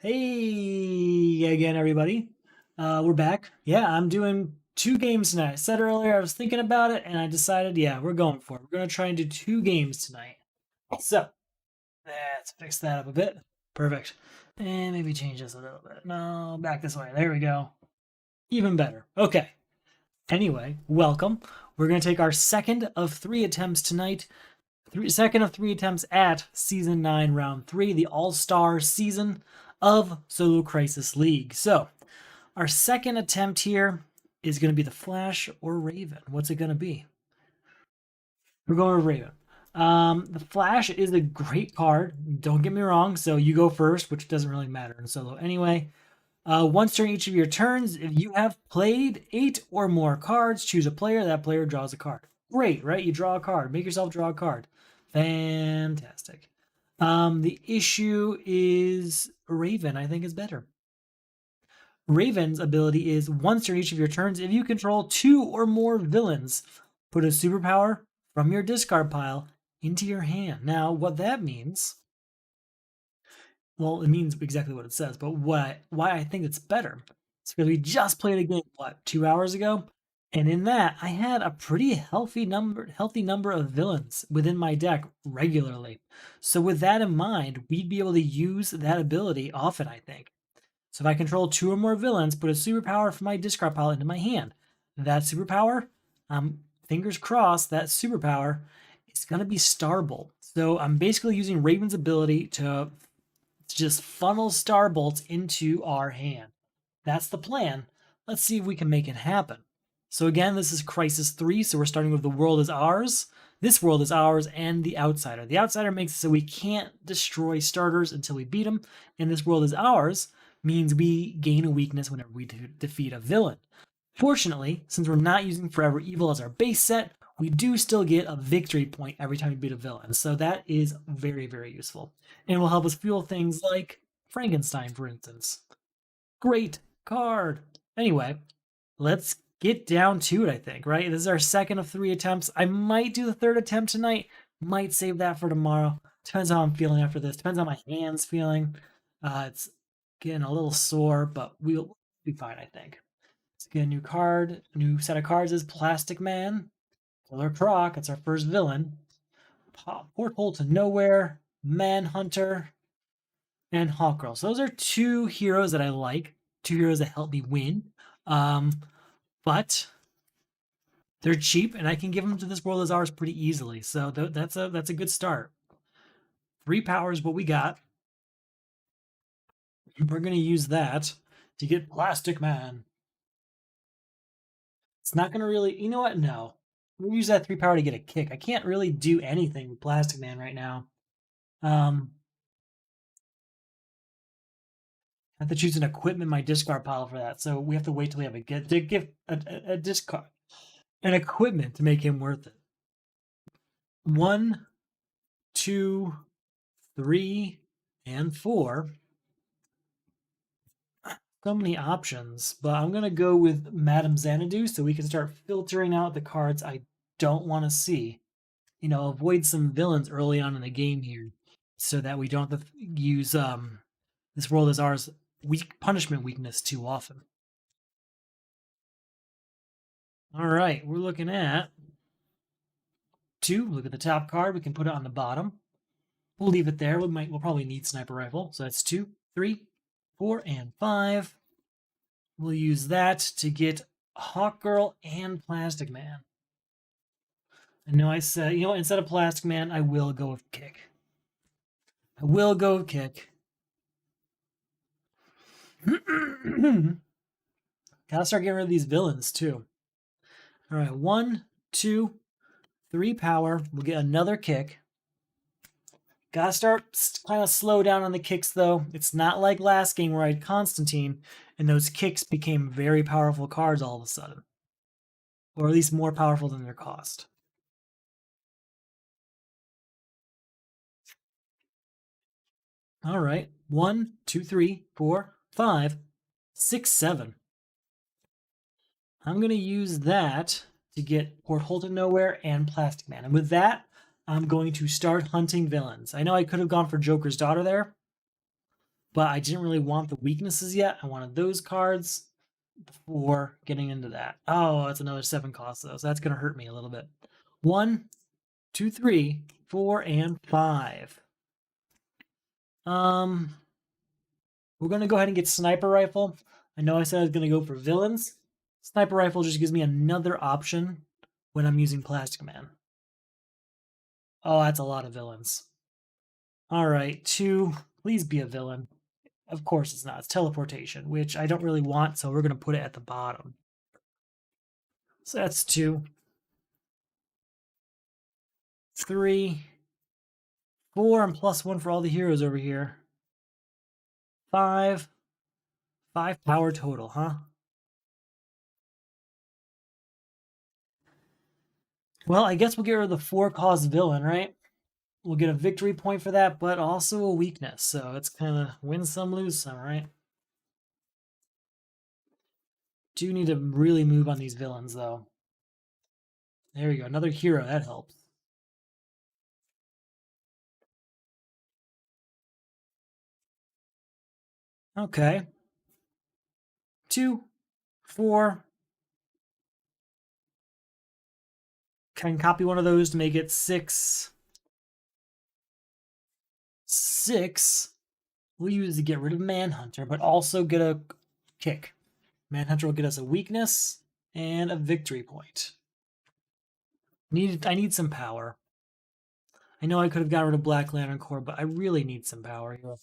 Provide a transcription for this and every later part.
Hey again, everybody. We're back. Yeah, I'm doing 2 games tonight. I said earlier I was thinking about it, and I decided, yeah, we're going for it. We're going to try and do 2 games tonight. So, let's fix that up a bit. Perfect. And maybe change this a little bit. No, back this way. There we go. Even better. Okay. Anyway, welcome. We're going to take our second of 3 attempts tonight. Second of 3 attempts at Season 9, Round 3, the All-Star season of Solo Crisis League. So, our second attempt here is going to be the Flash or Raven. What's it going to be? We're going with Raven. The Flash is a great card. Don't get me wrong. So you go first, which doesn't really matter in solo anyway. Once during each of your turns, if you have played 8 or more cards, choose a player. That player draws a card. Great, right? You draw a card. Make yourself draw a card. Fantastic. The issue is Raven, I think, is better. Raven's ability is once during each of your turns, if you control 2 or more villains, put a superpower from your discard pile into your hand. Now, what that means, well, it means exactly what it says, but why I think it's better. It's because we just played a game, 2 hours ago? And in that, I had a pretty healthy number of villains within my deck regularly. So with that in mind, we'd be able to use that ability often, I think. So if I control 2 or more villains, put a superpower from my discard pile into my hand. That superpower, fingers crossed, that superpower is going to be Starbolt. So I'm basically using Raven's ability to just funnel Starbolts into our hand. That's the plan. Let's see if we can make it happen. So again, this is Crisis 3, so we're starting with The World Is Ours. This world is ours and the Outsider. The Outsider makes it so we can't destroy starters until we beat them, and This World Is Ours means we gain a weakness whenever we defeat a villain. Fortunately, since we're not using Forever Evil as our base set, we do still get a victory point every time we beat a villain. So that is very, very useful. And will help us fuel things like Frankenstein, for instance. Great card. Anyway, let's get down to it, I think, right? This is our second of 3 attempts. I might do the third attempt tonight. Might save that for tomorrow. Depends how I'm feeling after this. Depends how my hand's feeling. It's getting a little sore, but we'll be fine, I think. Let's get a new card. A new set of cards is Plastic Man. Killer Croc. It's our first villain. Porthole to Nowhere. Manhunter. And Hawkgirl. So those are 2 heroes that I like. 2 heroes that help me win. But they're cheap, and I can give them to This World Is Ours pretty easily. So that's a good start. 3 powers, what we got. We're going to use that to get Plastic Man. It's not going to really... You know what? No. We'll use that 3 power to get a kick. I can't really do anything with Plastic Man right now. I have to choose an equipment in my discard pile for that. So we have to wait till we have a discard. An equipment to make him worth it. 1, 2, 3, and 4. So many options, but I'm going to go with Madame Xanadu so we can start filtering out the cards I don't want to see. You know, avoid some villains early on in the game here so that we don't have to use This World Is Ours punishment weakness too often. All right, we're looking at 2. Look at the top card. We can put it on the bottom. We'll leave it there. We'll probably need Sniper Rifle. So that's 2, 3, 4, and 5. We'll use that to get Hawkgirl and Plastic Man. I know I said, you know, instead of Plastic Man, I will go with Kick. I will go with Kick. Gotta start getting rid of these villains, too. All right, 1, 2, 3 power. We'll get another Kick. Gotta start kind of slow down on the kicks, though. It's not like last game where I had Constantine, and those kicks became very powerful cards all of a sudden. Or at least more powerful than their cost. All right. 1, 2, 3, 4, 5, 6, 7. I'm going to use that to get Porthole to Nowhere and Plastic Man. And with that, I'm going to start hunting villains. I know I could have gone for Joker's daughter there, but I didn't really want the weaknesses yet. I wanted those cards before getting into that. Oh, that's another 7 cost though, so that's gonna hurt me a little bit. 1, 2, 3, 4, and 5. We're gonna go ahead and get Sniper Rifle. I know I said I was gonna go for villains. Sniper Rifle just gives me another option when I'm using Plastic Man. Oh, that's a lot of villains. All right, 2. Please be a villain. Of course it's not. It's teleportation, which I don't really want, so we're gonna put it at the bottom. So that's 2. 3, 4, and +1 for all the heroes over here. 5. 5 power total, huh? Well, I guess we'll get rid of the 4-cost villain, right? We'll get a victory point for that, but also a weakness. So it's kind of win some, lose some, right? Do need to really move on these villains, though. There we go. Another hero. That helps. Okay. 2, 4. Can copy one of those to make it 6. 6. We'll use to get rid of Manhunter, but also get a kick. Manhunter will get us a weakness and a victory point. I need some power. I know I could have got rid of Black Lantern Corps, but I really need some power here.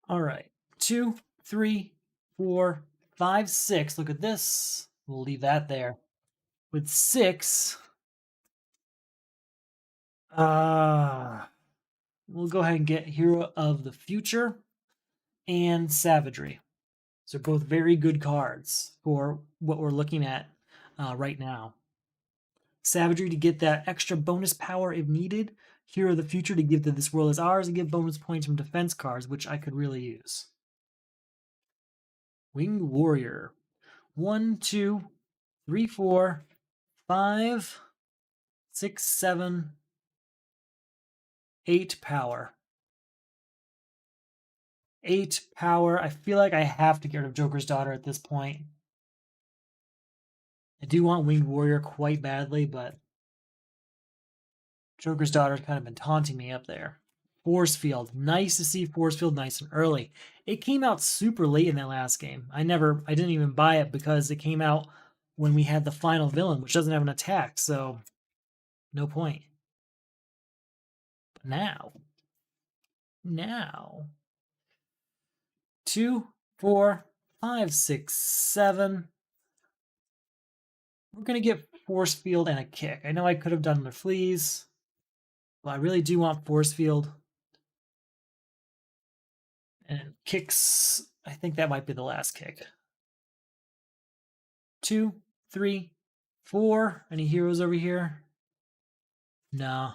All right. 2, 3, 4, 5, 6. Look at this. We'll leave that there. With 6, we'll go ahead and get Hero of the Future and Savagery. So both very good cards for what we're looking at right now. Savagery to get that extra bonus power if needed. Hero of the Future to give the This World Is Ours and give bonus points from defense cards, which I could really use. Winged Warrior. 1, 2, 3, 4, 5, 6, 7, 8 power. 8 power. I feel like I have to get rid of Joker's Daughter at this point. I do want Winged Warrior quite badly, but Joker's Daughter's kind of been taunting me up there. Force Field. Nice to see Force Field nice and early. It came out super late in that last game. I didn't even buy it because it came out when we had the final villain, which doesn't have an attack, so no point. But now, 2, 4, 5, 6, 7. We're going to get Force Field and a kick. I know I could have done the Fleas, but I really do want Force Field. And kicks, I think that might be the last kick. 2, 3, 4. Any heroes over here? No.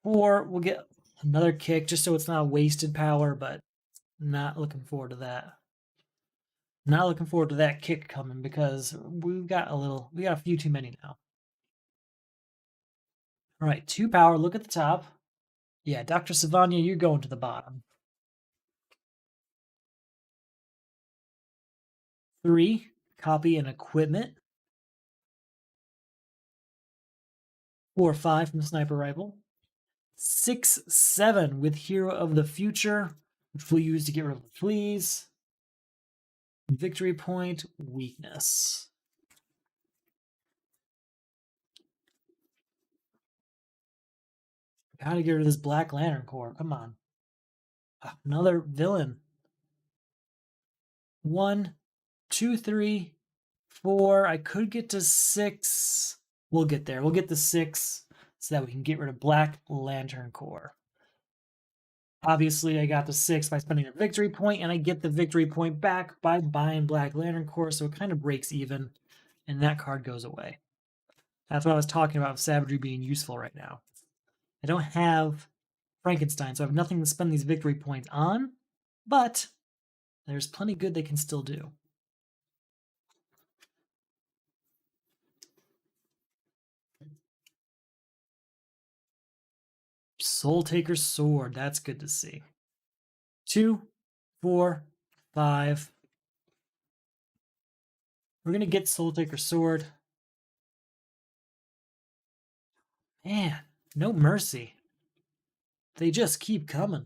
4, we'll get another kick just so it's not wasted power, but not looking forward to that. Not looking forward to that kick coming because we got a few too many now. All right, 2 power. Look at the top. Yeah, Dr. Savanya, you're going to the bottom. 3, copy and equipment. 4, 5 from the Sniper Rifle. 6, 7 with Hero of the Future, which we'll use to get rid of the Fleas. Victory point, weakness. Gotta get rid of this Black Lantern Corps. Come on. Another villain. 1, 2, 3, 4. I could get to 6. We'll get there. We'll get to 6 so that we can get rid of Black Lantern Corps. Obviously, I got the 6 by spending a victory point, and I get the victory point back by buying Black Lantern Corps, so it kind of breaks even, and that card goes away. That's what I was talking about savagery being useful right now. I don't have Frankenstein, so I have nothing to spend these victory points on, but there's plenty good they can still do. Soul Taker Sword. That's good to see. 2, 4, 5. We're going to get Soul Taker Sword. Man, no mercy. They just keep coming.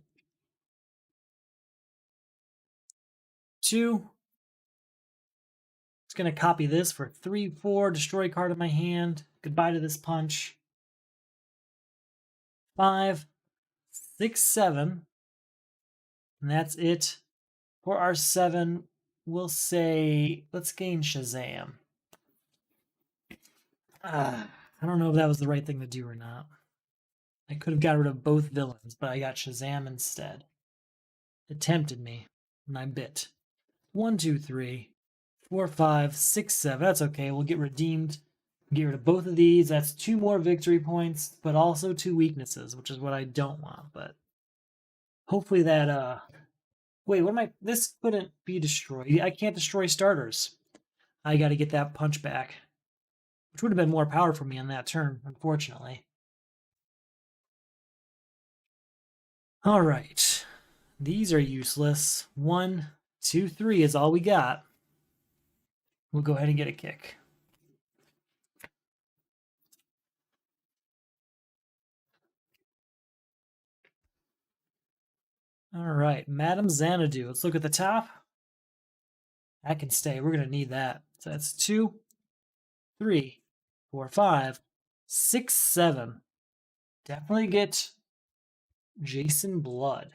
2. It's going to copy this for 3, 4. Destroy card in my hand. Goodbye to this punch. 5, 6, 7. And that's it. For our 7, we'll say, let's gain Shazam. I don't know if that was the right thing to do or not. I could have got rid of both villains, but I got Shazam instead. It tempted me, and I bit. 1, 2, 3, 4, 5, 6, 7. That's okay. We'll get redeemed. Get rid of both of these. That's 2 more victory points, but also 2 weaknesses, which is what I don't want. But hopefully that wait, what am I? This couldn't be destroyed. I can't destroy starters. I got to get that punch back, which would have been more power for me on that turn, unfortunately. All right. These are useless. 1, 2, 3 is all we got. We'll go ahead and get a kick. All right, Madame Xanadu. Let's look at the top. That can stay. We're going to need that. So that's 2, 3, 4, 5, 6, 7. Definitely get Jason Blood.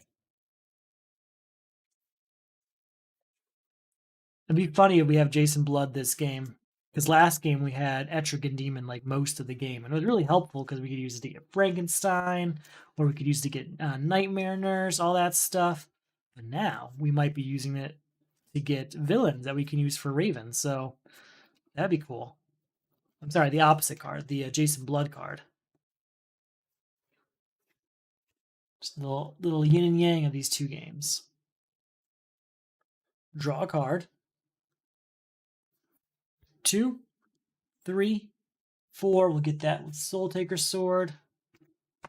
It'd be funny if we have Jason Blood this game. Because last game we had Etrigan Demon like most of the game. And it was really helpful because we could use it to get Frankenstein, or we could use it to get Nightmare Nurse, all that stuff. But now we might be using it to get villains that we can use for Raven. So that'd be cool. I'm sorry, the opposite card, the Jason Blood card. Just a little yin and yang of these 2 games. Draw a card. 2, 3, 4. We'll get that with Soul Taker Sword. I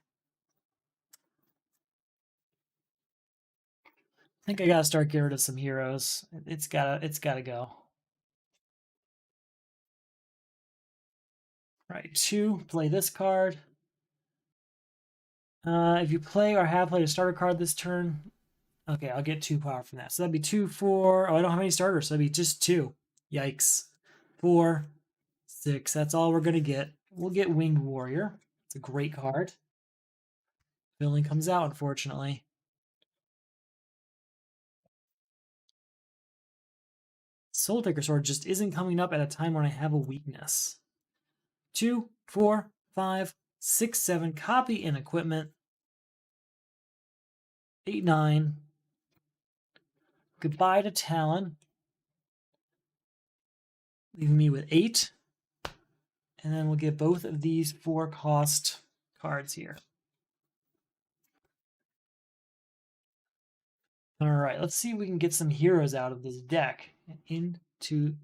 think I gotta start getting rid of some heroes. It's gotta go. Right, 2. Play this card. If you play or have played a starter card this turn, okay, I'll get 2 power from that. So that'd be 2, 4. Oh, I don't have any starters, so that'd be just 2. Yikes. 4, 6. That's all we're gonna get. We'll get Winged Warrior. It's a great card. Villain comes out, unfortunately. Soul Taker Sword just isn't coming up at a time when I have a weakness. 2, 4, 5, 6, 7. Copy in equipment. 8, 9. Goodbye to Talon. Leaving me with 8. And then we'll get both of these 4-cost cards here. All right, let's see if we can get some heroes out of this deck. Into...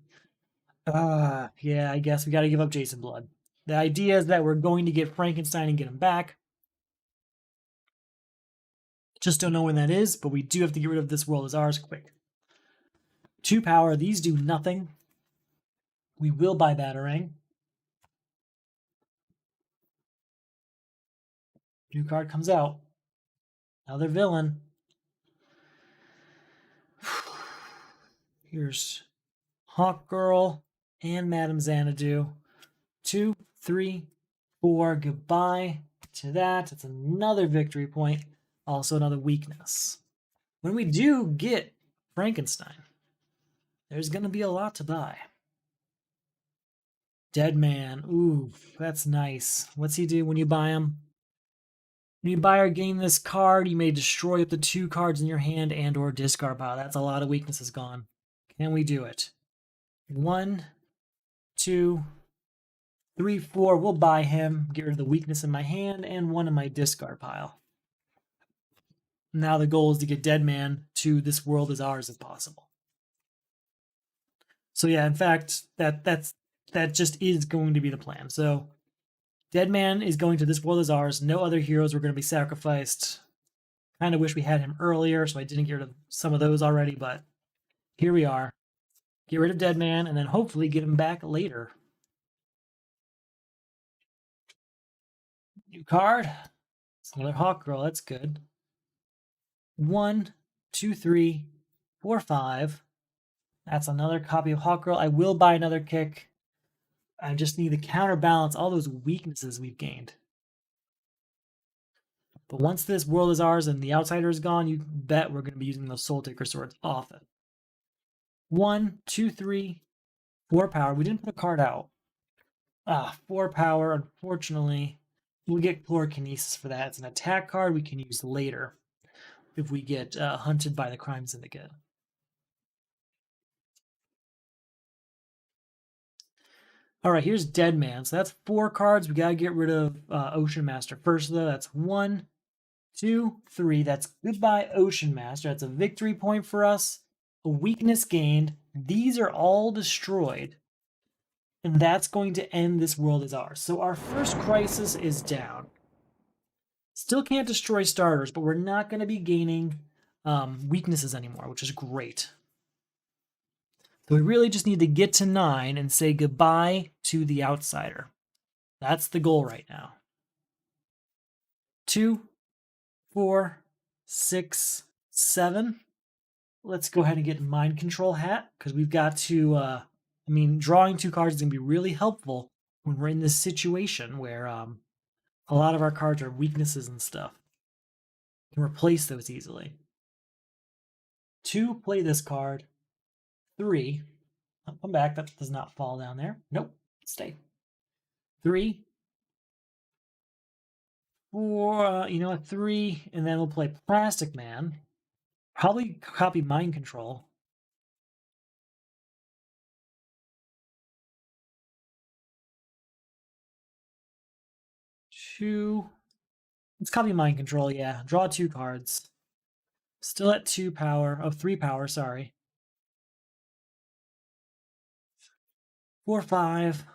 yeah, I guess we got to give up Jason Blood. The idea is that we're going to get Frankenstein and get him back. Just don't know when that is, but we do have to get rid of This World Is Ours quick. 2 power. These do nothing. We will buy Batarang. New card comes out. Another villain. Here's Hawk Girl and Madame Xanadu. 2, 3, 4. Goodbye to that. It's another victory point. Also another weakness. When we do get Frankenstein, there's going to be a lot to buy. Dead Man. Ooh, that's nice. What's he do when you buy him? When you buy or gain this card, you may destroy up to 2 cards in your hand and or discard pile. That's a lot of weaknesses gone. Can we do it? 1, 2, 3, 4. We'll buy him. Get rid of the weakness in my hand and 1 in my discard pile. Now the goal is to get Dead Man to This World Is Ours if possible. So yeah, in fact, that just is going to be the plan. So Dead Man is going to This World Is Ours. No other heroes were going to be sacrificed. Kind of wish we had him earlier, so I didn't get rid of some of those already, but here we are. Get rid of Dead Man, and then hopefully get him back later. New card. It's another Hawk Girl. That's good. 1, 2, 3, 4, 5. That's another copy of Hawk Girl. I will buy another kick. I just need to counterbalance all those weaknesses we've gained. But once This World Is Ours and the Outsider is gone, you bet we're going to be using those Soul Taker swords often. 1, 2, 3, 4 power. We didn't put a card out. 4 power, unfortunately. We'll get Chlorokinesis for that. It's an attack card we can use later if we get hunted by the Crime Syndicate. All right, here's Dead Man. So that's 4 cards. We got to get rid of Ocean Master first, though. That's 1, 2, 3. That's goodbye, Ocean Master. That's a victory point for us. A weakness gained. These are all destroyed. And that's going to end This World Is Ours. So our first crisis is down. Still can't destroy starters, but we're not going to be gaining weaknesses anymore, which is great. So we really just need to get to 9 and say goodbye to the Outsider. That's the goal right now. 2, 4, 6, 7. Let's go ahead and get Mind Control Hat, because we've got to, drawing 2 cards is going to be really helpful when we're in this situation where a lot of our cards are weaknesses and stuff. You can replace those easily. 2, play this card. 3, I'll come back. That does not fall down there. Nope, stay. 3, 4, 3, and then we'll play Plastic Man. Probably copy Mind Control. 2, let's copy Mind Control, yeah. Draw 2 cards. Still at 2 power. Oh, 3 power, sorry. 4, 5,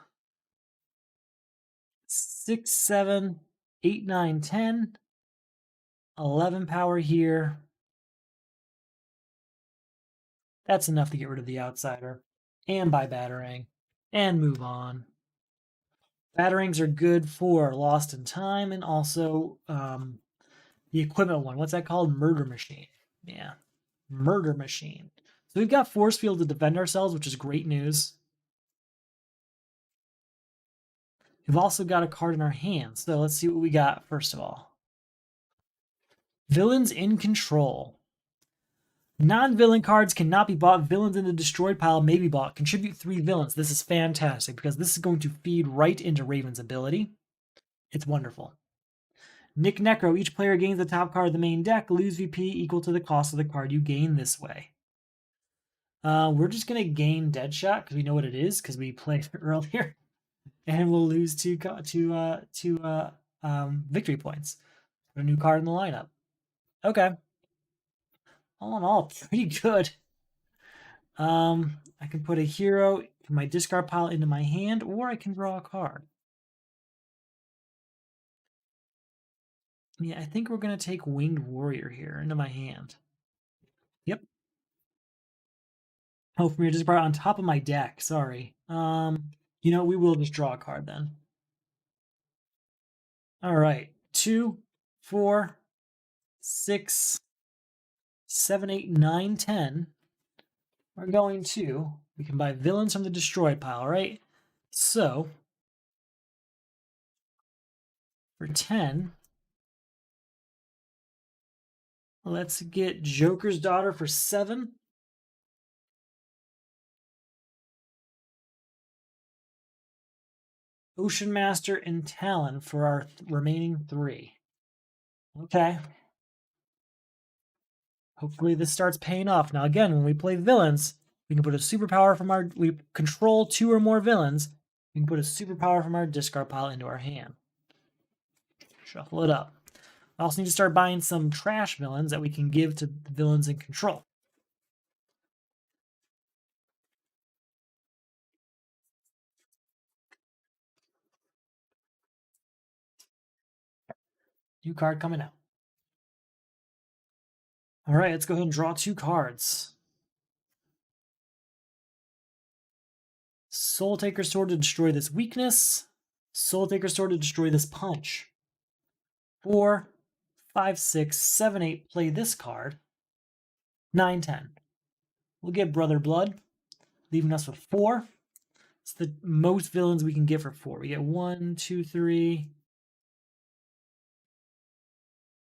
6, 7, 8, 9, 10. 11 power here. That's enough to get rid of the Outsider. And buy Batarang. And move on. Batarangs are good for Lost in Time and also the equipment one. What's that called? Murder Machine. Yeah. Murder Machine. So we've got Force Field to defend ourselves, which is great news. We've also got a card in our hands. So let's see what we got first of all. Villains in Control. Non-villain cards cannot be bought. Villains in the destroyed pile may be bought. Contribute 3 villains. This is fantastic because this is going to feed right into Raven's ability. It's wonderful. Nick Necro. Each player gains the top card of the main deck. Lose VP equal to the cost of the card you gain this way. We're just going to gain Deadshot because we know what it is because we played it earlier. And we'll lose 2 victory points. Put a new card in the lineup. Okay. All in all, pretty good. I can put a hero from my discard pile into my hand, or I can draw a card. Yeah, I think we're going to take Winged Warrior here into my hand. Yep. Oh, from your discard on top of my deck. Sorry. We will just draw a card then. All right. 2, 4, 6, 7, 8, 9, 10. We're going to, we can buy villains from the destroyed pile, right? So, for 10, let's get Joker's Daughter for 7. Ocean Master and Talon for our remaining 3. Okay. Hopefully this starts paying off. Now again, when we play villains, we can put a superpower from we control 2 or more villains. We can put a superpower from our discard pile into our hand. Shuffle it up. I also need to start buying some trash villains that we can give to the villains in control. New card coming out. All right, let's go ahead and draw 2 cards. Soul Taker Sword to destroy this weakness. Soul Taker Sword to destroy this punch. 4, 5, 6, 7, 8. Play this card. 9, 10. We'll get Brother Blood, leaving us with 4. It's the most villains we can get for 4. We get 1, 2, 3.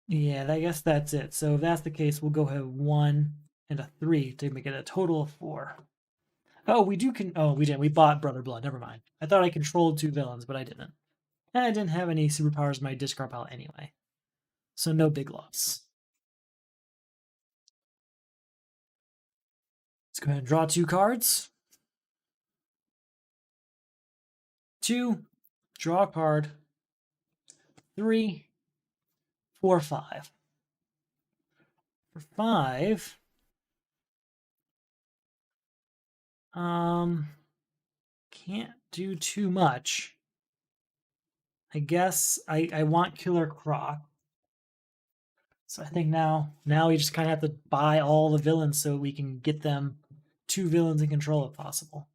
Yeah, I guess that's it. So if that's the case, we'll go ahead with 1 and a 3 to make it a total of 4. Oh, we didn't. We bought Brother Blood. Never mind. I thought I controlled 2 villains, but I didn't. And I didn't have any superpowers in my discard pile anyway. So no big loss. Let's go ahead and draw 2 cards. 2, draw a card. 3, 4, 5. For 5, can't do too much. I guess I want Killer Croc. So I think now we just kind of have to buy all the villains so we can get them 2 villains in control if possible.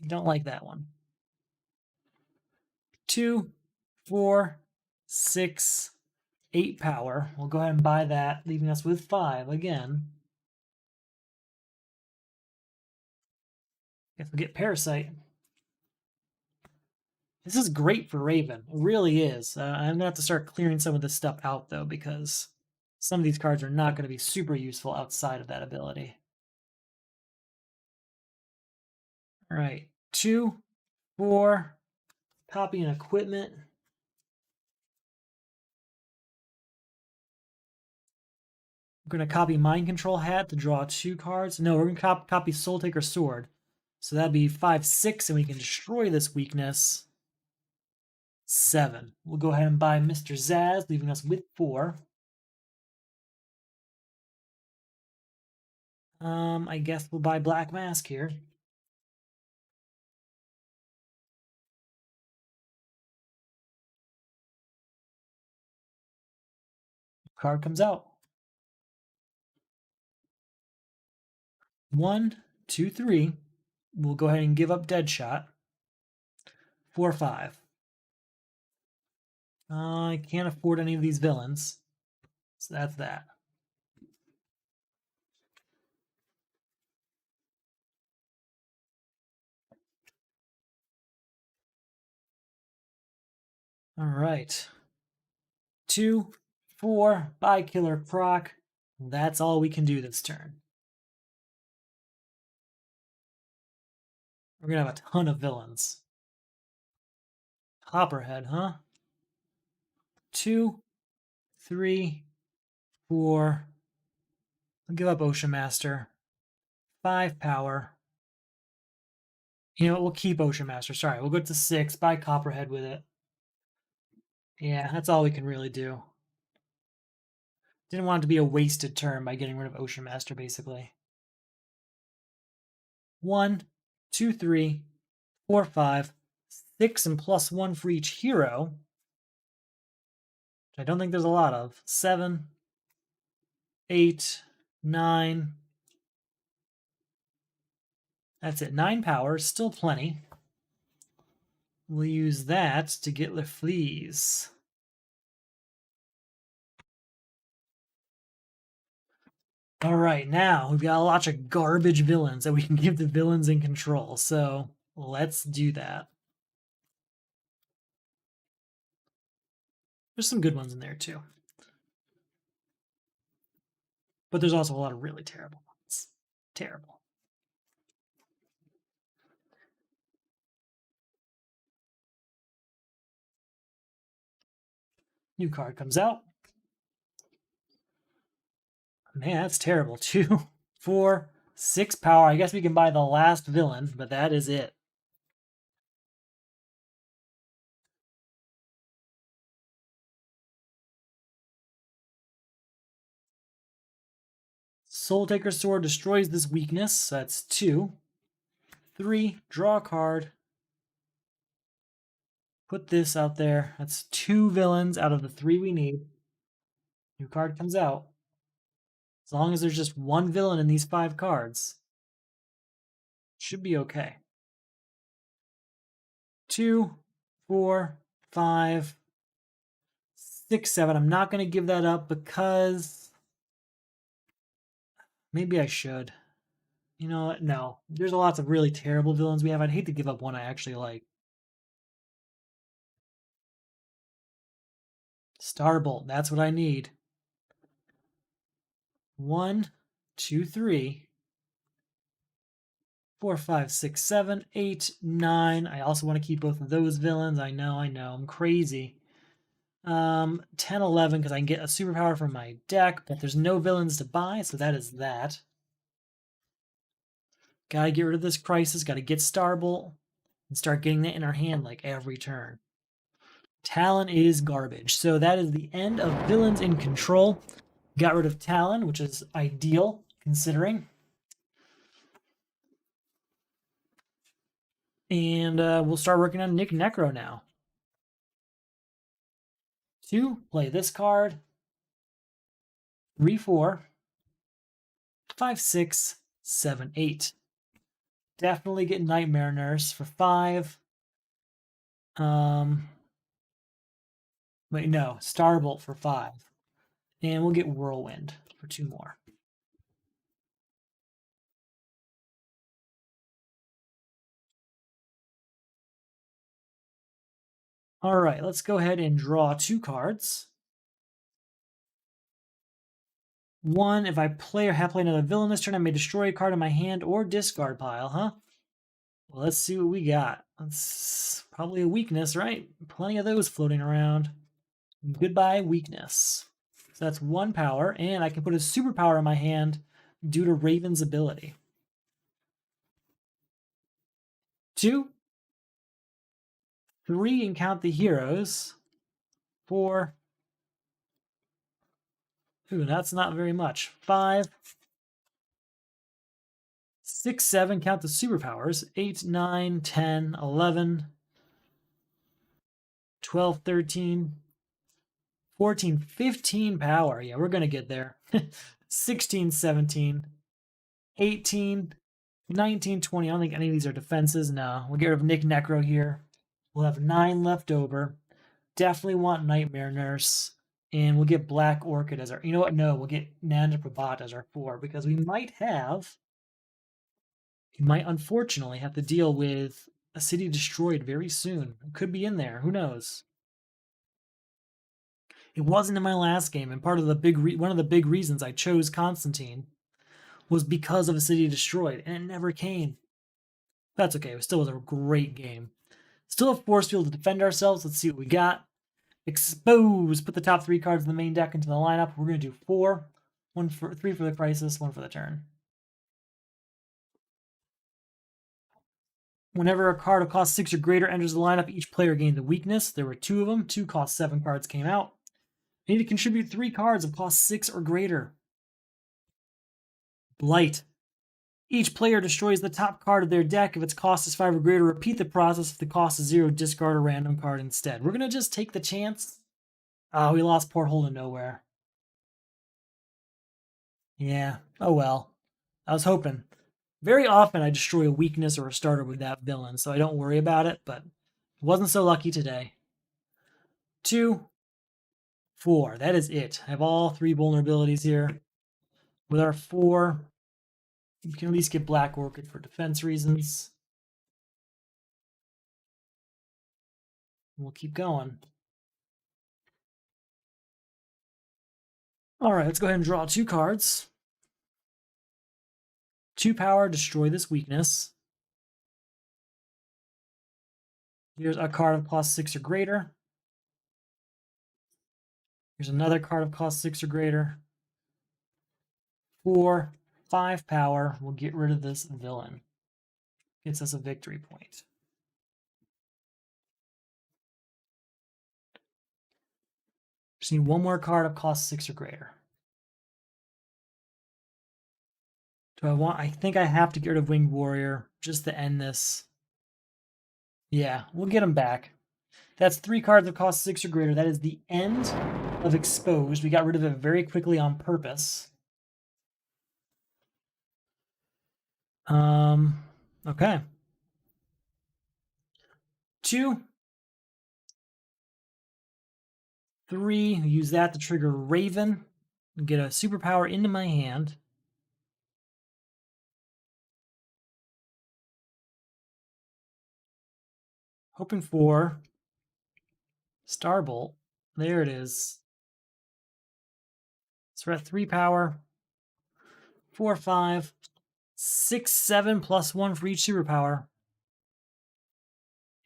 Don't like that one. 2, 4, 6, 8 power. We'll go ahead and buy that, leaving us with 5 again. Guess we'll get Parasite. This is great for Raven. It really is. I'm going to have to start clearing some of this stuff out, though, because some of these cards are not going to be super useful outside of that ability. All right. 2, 4, copy and equipment. We're going to copy Mind Control Hat to draw 2 cards. No, we're going to copy Soul Taker Sword. So that'd be 5, 6, and we can destroy this weakness. 7. We'll go ahead and buy Mr. Zaz, leaving us with 4. I guess we'll buy Black Mask here. Card comes out. 1, 2, 3. We'll go ahead and give up Deadshot. 4, 5. I can't afford any of these villains. So that's that. All right. 2, 4, buy Killer Croc. That's all we can do this turn. We're going to have a ton of villains. Copperhead, huh? 2, 3, 4. I'll give up Ocean Master. 5 power. You know what? We'll keep Ocean Master. Sorry, we'll go to 6. Buy Copperhead with it. Yeah, that's all we can really do. Didn't want it to be a wasted turn by getting rid of Ocean Master, basically. 1, 2, 3, 4, 5, 6, and +1 for each hero. Which I don't think there's a lot of. 7, 8, 9. That's it. 9 power, still plenty. We'll use that to get the fleas. All right, now we've got a lot of garbage villains that we can give the villains in control. So let's do that. There's some good ones in there too. But there's also a lot of really terrible ones. Terrible. New card comes out. Man, that's terrible. 2, 4, 6 power. I guess we can buy the last villain, but that is it. Soul Taker Sword destroys this weakness. So that's 2. 3, draw a card. Put this out there. That's 2 villains out of the 3 we need. New card comes out. As long as there's just 1 villain in these 5 cards, should be okay. 2, 4, 5, 6, 7. I'm not going to give that up because maybe I should. You know what? No. There's lots of really terrible villains we have. I'd hate to give up one I actually like. Starbolt. That's what I need. 1, 2, 3, 4, 5, 6, 7, 8, 9. I also want to keep both of those villains. I know. I'm crazy. 10, 11, because I can get a superpower from my deck, but there's no villains to buy, so that is that. Gotta get rid of this Crisis, gotta get Starbolt, and start getting that in our hand like every turn. Talon is garbage. So that is the end of villains in control. Got rid of Talon, which is ideal, considering. And we'll start working on Nick Necro now. 2, play this card. 3, 4, 5, 6, 7, 8. Definitely get Nightmare Nurse for 5. Wait, no, Starbolt for 5. And we'll get Whirlwind for 2 more. All right, let's go ahead and draw 2 cards. 1, if I play or have played another villain this turn, I may destroy a card in my hand or discard pile, huh? Well, let's see what we got. That's probably a weakness, right? Plenty of those floating around. Goodbye, weakness. So that's 1 power, and I can put a superpower in my hand due to Raven's ability. 2, 3, and count the heroes. 4. Ooh, that's not very much. 5. 6, 7, count the superpowers. 8, 9, 10, 11, 12, 13, 14, 15 power. Yeah, we're going to get there. 16, 17, 18, 19, 20. I don't think any of these are defenses. No, we'll get rid of Nick Necro here. We'll have 9 left over. Definitely want Nightmare Nurse. And we'll get Black Orchid as our... You know what? No, we'll get Nanda Prabhat as our 4 because we might unfortunately have to deal with a city destroyed very soon. It could be in there. Who knows? It wasn't in my last game, and part of the one of the big reasons I chose Constantine was because of a city destroyed, and it never came. That's okay. It still was a great game. Still have force field to defend ourselves. Let's see what we got. Expose. Put the top 3 cards in the main deck into the lineup. We're going to do 4. 3 for the Crisis, 1 for the turn. Whenever a card of cost 6 or greater enters the lineup, each player gains a weakness. There were 2 of them. 2 cost 7 cards came out. You need to contribute 3 cards of cost 6 or greater. Blight. Each player destroys the top card of their deck. If its cost is 5 or greater, repeat the process. If the cost is 0, discard a random card instead. We're going to just take the chance. Oh, we lost Porthole to Nowhere. Yeah, oh well. I was hoping. Very often I destroy a weakness or a starter with that villain, so I don't worry about it, but wasn't so lucky today. 2, 4. That is it. I have all 3 vulnerabilities here. With our 4, we can at least get Black Orchid for defense reasons. We'll keep going. All right, let's go ahead and draw 2 cards. 2 power, destroy this weakness. Here's a card of cost 6 or greater. Here's another card of cost 6 or greater. 4, 5 power. We'll get rid of this villain. Gets us a victory point. Just need 1 more card of cost 6 or greater. I think I have to get rid of Winged Warrior just to end this. Yeah, we'll get him back. That's 3 cards that cost 6 or greater. That is the end of Exposed. We got rid of it very quickly on purpose. Okay. 2, 3. Use that to trigger Raven and get a superpower into my hand. Hoping for Starbolt. There it is. So we're at 3 power. 4, 5, 6, 7 plus 1 for each superpower.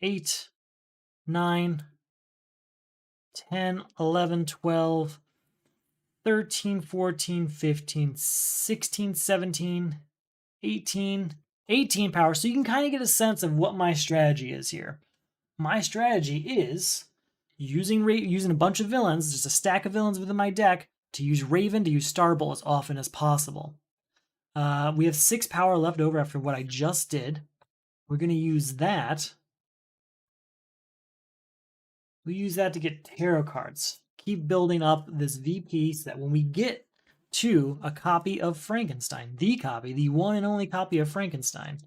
8, 9, 10, 11, 12, 13, 14, 15, 16, 17, 18 power. So you can kind of get a sense of what my strategy is here. My strategy is using a bunch of villains, just a stack of villains within my deck, to use Raven, to use Starbolt as often as possible. We have 6 power left over after what I just did. We're going to use that. We use that to get tarot cards. Keep building up this VP so that when we get to a copy of Frankenstein, the one and only copy of Frankenstein,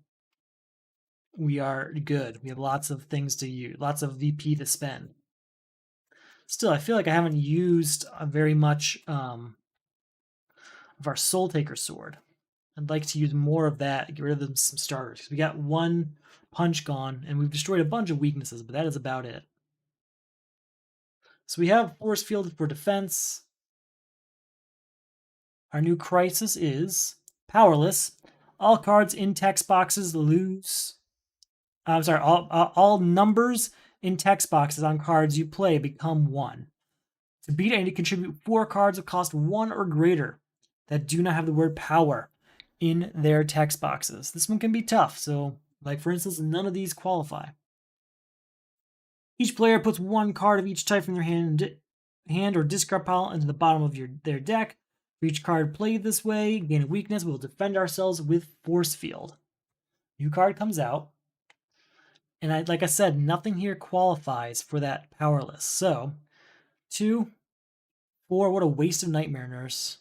we are good. We have lots of things to use, lots of VP to spend. Still, I feel like I haven't used very much of our Soul Taker sword. I'd like to use more of that, get rid of some starters. Because we got 1 punch gone, and we've destroyed a bunch of weaknesses, but that is about it. So we have Force Field for defense. Our new crisis is Powerless. All cards in text boxes lose. I'm sorry, all numbers in text boxes on cards you play become 1. To beat it, I need to contribute 4 cards that cost 1 or greater that do not have the word power in their text boxes. This one can be tough. So, like for instance, none of these qualify. Each player puts 1 card of each type from their hand or discard pile into the bottom of their deck. For each card played this way, gain a weakness, we will defend ourselves with Force Field. New card comes out. And like I said, nothing here qualifies for that Powerless. So, 2, 4, what a waste of Nightmare Nurse.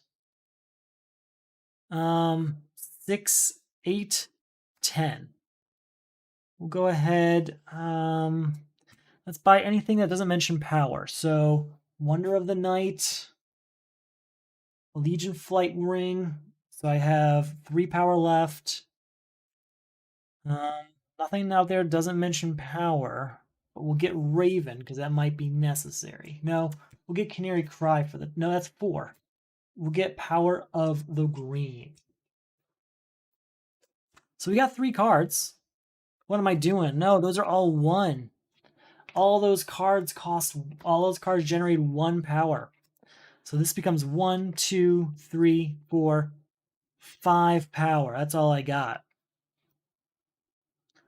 6, 8, 10. We'll go ahead. Let's buy anything that doesn't mention power. So, Wonder of the Night, Legion Flight Ring. So I have 3 power left. Nothing out there doesn't mention power, but we'll get Raven because that might be necessary. No, we'll get Canary Cry for the. No, that's 4. We'll get Power of the Green. So we got 3 cards. What am I doing? No, those are all 1. All those cards generate 1 power. So this becomes 1, 2, 3, 4, 5 power. That's all I got.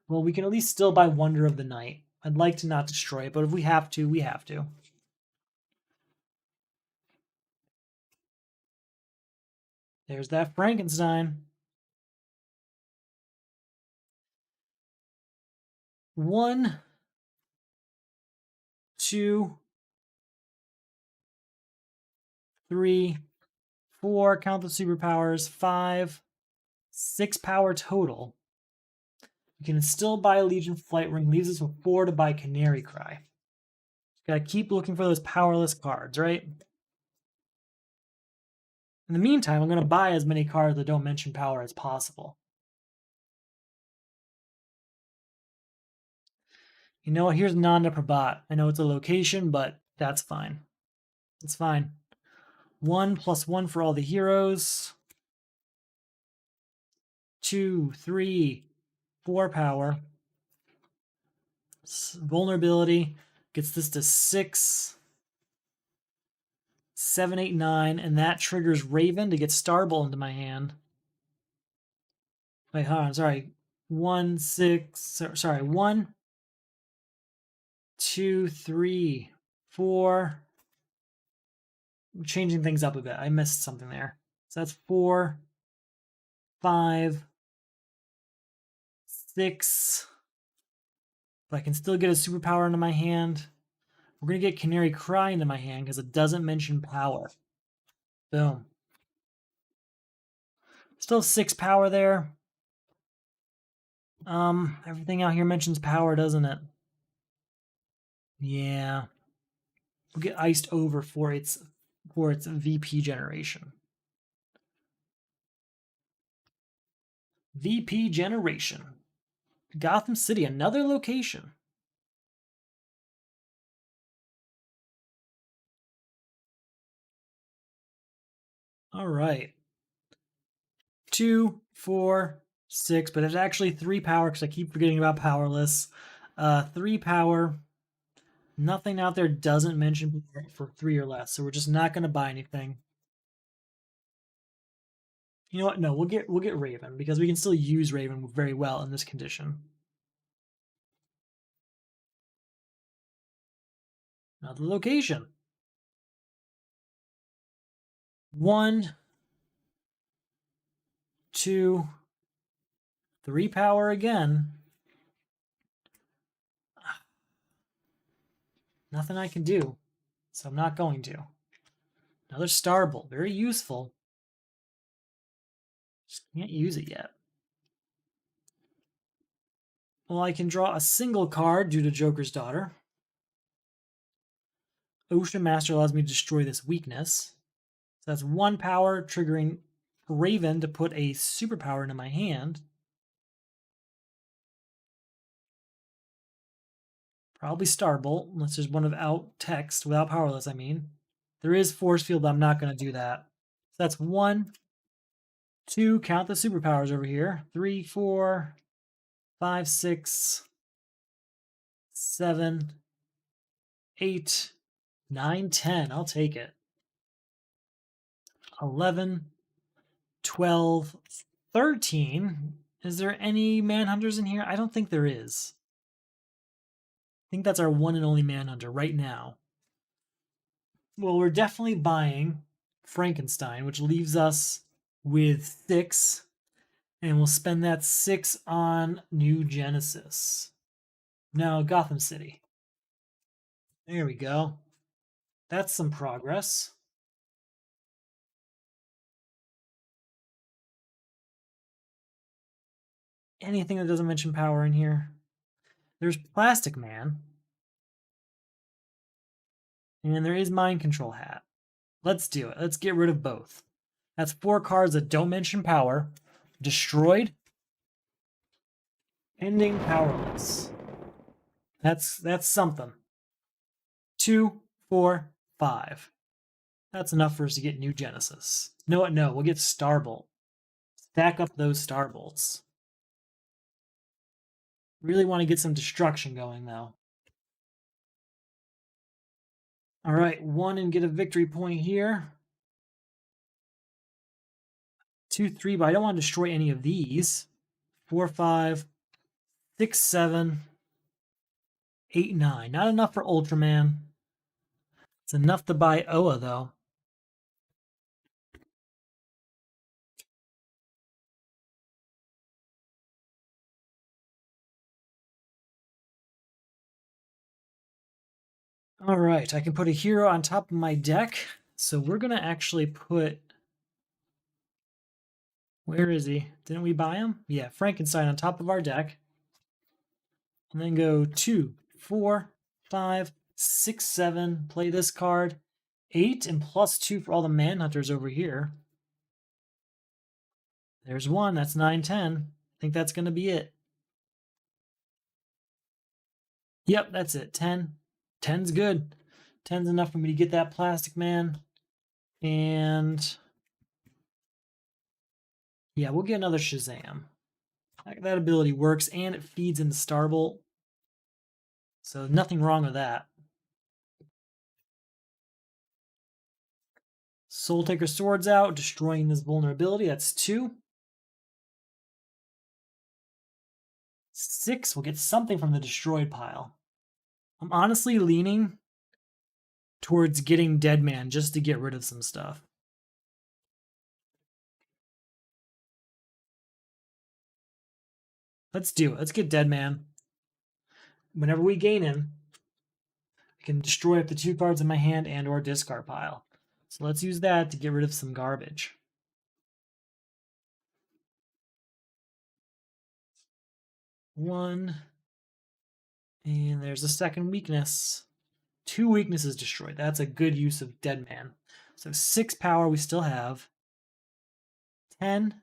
Well, we can at least still buy Wonder of the Night. I'd like to not destroy it, but if we have to, we have to. There's that Frankenstein. 1, 2, 3, 4. Count the superpowers. 5, 6 power total. We can still buy a Legion Flight Ring. Leaves us with 4 to buy Canary Cry. Gotta keep looking for those powerless cards, right? In the meantime, I'm going to buy as many cards that don't mention power as possible. You know what? Here's Nanda Prabhat. I know it's a location, but that's fine. It's fine. 1 + 1 for all the heroes. 2, 3, 4 power. Vulnerability gets this to 6, 7, 8, 9, and that triggers Raven to get Starbolt into my hand. Wait, hold on, sorry. 1, 6, sorry, 1, 2, 3, 4. I'm changing things up a bit. I missed something there. So that's 4, 5, 6. But I can still get a superpower into my hand. We're going to get Canary Cry into my hand because it doesn't mention power. Boom. Still 6 power there. Everything out here mentions power, doesn't it? Yeah. We'll get iced over for its VP generation. VP generation. Gotham City, another location. All right. 2, 4, 6, but it's actually 3 power because I keep forgetting about powerless. 3 power. Nothing out there doesn't mention for 3 or less, so we're just not going to buy anything. You know what? No, we'll get Raven because we can still use Raven very well in this condition. Another location. 1, 2, 3 power again. Nothing I can do, so I'm not going to. Another Starbolt, very useful. Just can't use it yet. Well, I can draw a single card due to Joker's Daughter. Ocean Master allows me to destroy this weakness. So that's 1 power, triggering Raven to put a superpower into my hand. Probably Starbolt, unless there's one without text, without powerless, I mean. There is Force Field, but I'm not going to do that. So that's 1, 2, count the superpowers over here. 3, 4, 5, 6, 7, 8, 9, 10. I'll take it. 11, 12, 13. Is there any Manhunters in here? I don't think there is. I think that's our one and only Manhunter right now. Well, we're definitely buying Frankenstein, which leaves us with 6. And we'll spend that 6 on New Genesis. No, Gotham City. There we go. That's some progress. Anything that doesn't mention power in here. There's Plastic Man. And there is Mind Control Hat. Let's do it. Let's get rid of both. That's 4 cards that don't mention power. Destroyed. Ending powerless. That's something. 2, 4, 5. That's enough for us to get New Genesis. No, what? No, we'll get Starbolt. Stack up those Starbolts. Really want to get some destruction going, though. All right, 1 and get a victory point here. 2, 3, but I don't want to destroy any of these. 4, 5, 6, 7, 8, 9. Not enough for Ultraman. It's enough to buy Oa, though. All right, I can put a hero on top of my deck. So we're going to actually put... Where is he? Didn't we buy him? Yeah, Frankenstein on top of our deck. And then go 2, 4, 5, 6, 7. Play this card. 8 and +2 for all the Manhunters over here. There's 1. That's 9, 10. I think that's going to be it. Yep, that's it. 10. 10's good. 10's enough for me to get that Plastic Man. And yeah, we'll get another Shazam. That ability works, and it feeds into Starbolt. So nothing wrong with that. Soul Taker Swords out, destroying this vulnerability. That's 2. 6, we'll get something from the destroyed pile. I'm honestly leaning towards getting Dead Man just to get rid of some stuff. Let's do it. Let's get Dead Man. Whenever we gain him, can destroy up to 2 cards in my hand and or discard pile. So let's use that to get rid of some garbage. One. And there's a second weakness. 2 weaknesses destroyed. That's a good use of Dead Man. So 6 power we still have. 10,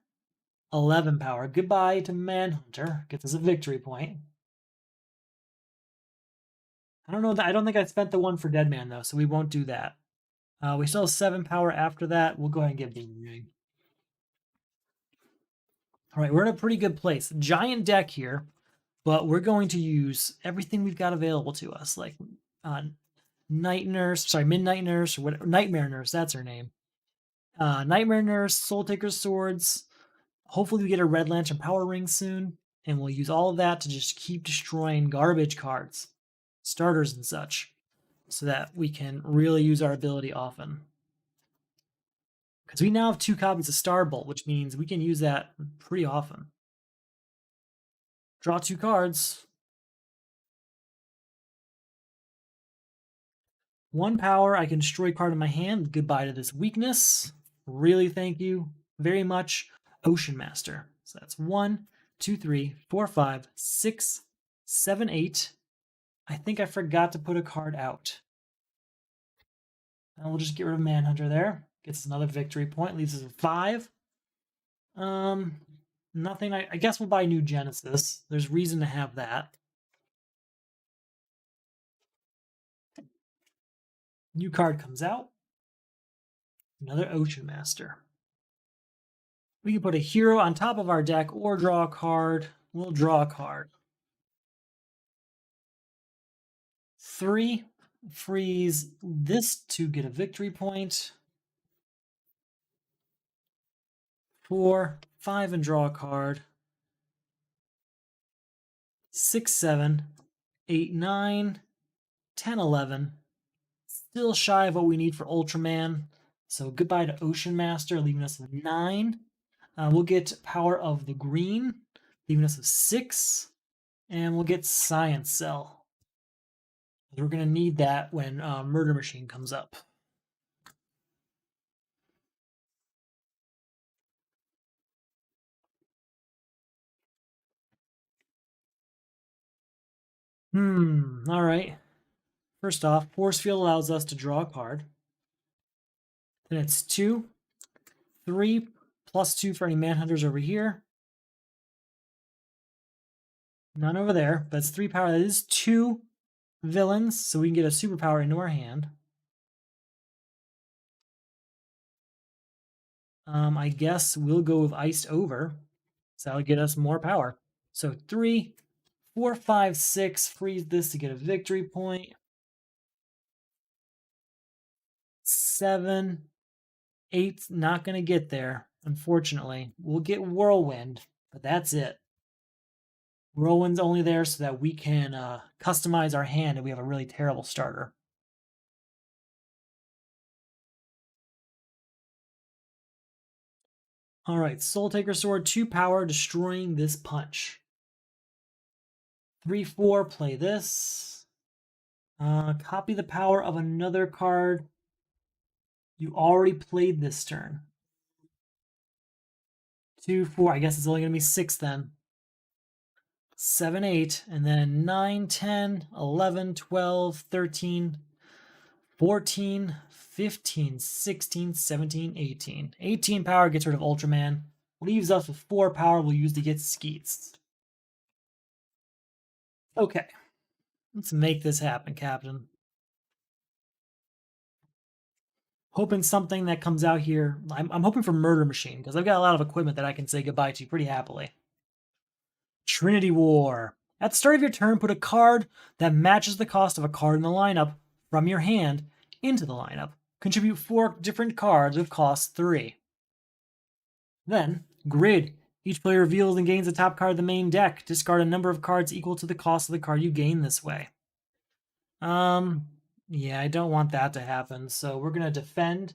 11 power. Goodbye to Manhunter. Gets us a victory point. I don't know. I don't think I spent the one for Dead Man, though, so we won't do that. We still have 7 power after that. We'll go ahead and get Boomerang. All right, we're in a pretty good place. Giant deck here, but we're going to use everything we've got available to us, like Midnight Nurse, or whatever, Nightmare Nurse, that's her name. Nightmare Nurse, Soul Taker's Swords. Hopefully we get a Red Lantern Power Ring soon, and we'll use all of that to just keep destroying garbage cards, starters and such, so that we can really use our ability often. Because we now have 2 copies of Starbolt, which means we can use that pretty often. Draw 2 cards. 1 power, I can destroy a card in my hand. Goodbye to this weakness. Really thank you very much, Ocean Master. So that's 1, 2, 3, 4, 5, 6, 7, 8. I think I forgot to put a card out. And we'll just get rid of Manhunter there. Gets us another victory point. Leaves us with 5. Nothing. I guess we'll buy New Genesis. There's reason to have that. New card comes out. Another Ocean Master. We can put a hero on top of our deck or draw a card. We'll draw a card. 3. Freeze this to get a victory point. 4, 5, and draw a card. 6, 7, 8, 9, 10, 11. Still shy of what we need for Ultraman. So goodbye to Ocean Master, leaving us with 9. We'll get Power of the Green, leaving us with 6. And we'll get Science Cell. We're going to need that when Murder Machine comes up. All right. First off, Force Field allows us to draw a card. Then it's 2, 3, plus 2 for any Manhunters over here. None over there. That's 3 power. That is 2 villains, so we can get a superpower into our hand. I guess we'll go with Iced Over. So that'll get us more power. So 3, 4, 5, 6. Freeze this to get a victory point. 7, 8's not going to get there, unfortunately. We'll get Whirlwind, but that's it. Whirlwind's only there so that we can customize our hand and we have a really terrible starter. All right, Soul Taker Sword, 2 power, destroying this punch. 3, 4, play this. Copy the power of another card. You already played this turn. 2, 4, I guess it's only going to be 6 then. 7, 8, and then 9, 10, 11, 12, 13, 14, 15, 16, 17, 18. 18 power gets rid of Ultraman. Leaves us with 4 power we'll use to get Skeets. Okay. Let's make this happen, Captain. Hoping something that comes out here. I'm hoping for Murder Machine, because I've got a lot of equipment that I can say goodbye to pretty happily. Trinity War. At the start of your turn, put a card that matches the cost of a card in the lineup from your hand into the lineup. Contribute 4 different cards with cost 3. Then, Grid. Each player reveals and gains the top card of the main deck. Discard a number of cards equal to the cost of the card you gain this way. Yeah, I don't want that to happen, so we're going to defend.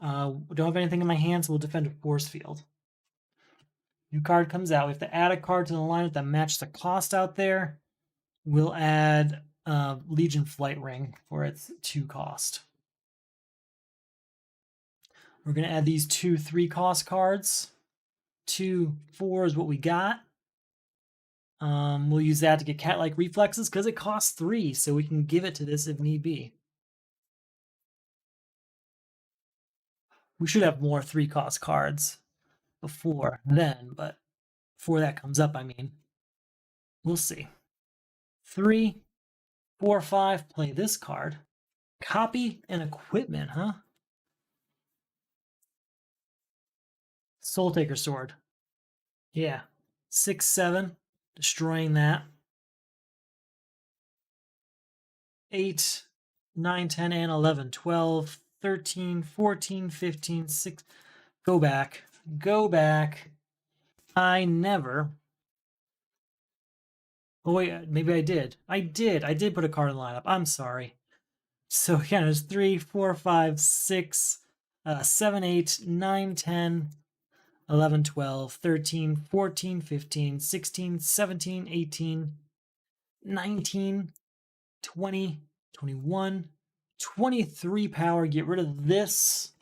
Don't have anything in my hand, so we'll defend a Force Field. New card comes out. We have to add a card to the lineup that matches the cost out there. We'll add Legion Flight Ring for its 2 cost. We're going to add these 2 3-cost cards. 2 4 is what we got. We'll use that to get cat-like reflexes because it costs 3, so we can give it to this if need be. We should have more 3-cost cards before then, but before that comes up, I mean. We'll see. 3, 4, 5, play this card. Copy and equipment, huh? Soul Taker Sword. Yeah. 6, 7, destroying that. 8, 9, 10, and 11, 12, 13, 14, 15, 6. Go back. Go back. I never. Oh, wait, maybe I did. I did put a card in the lineup. I'm sorry. So, again, there's 3, 4, 5, 6, 7, 8, 9, 10, 11, 12, 13, 14, 15, 16, 17, 18, 19, 20, 21, 23 power. Get rid of this.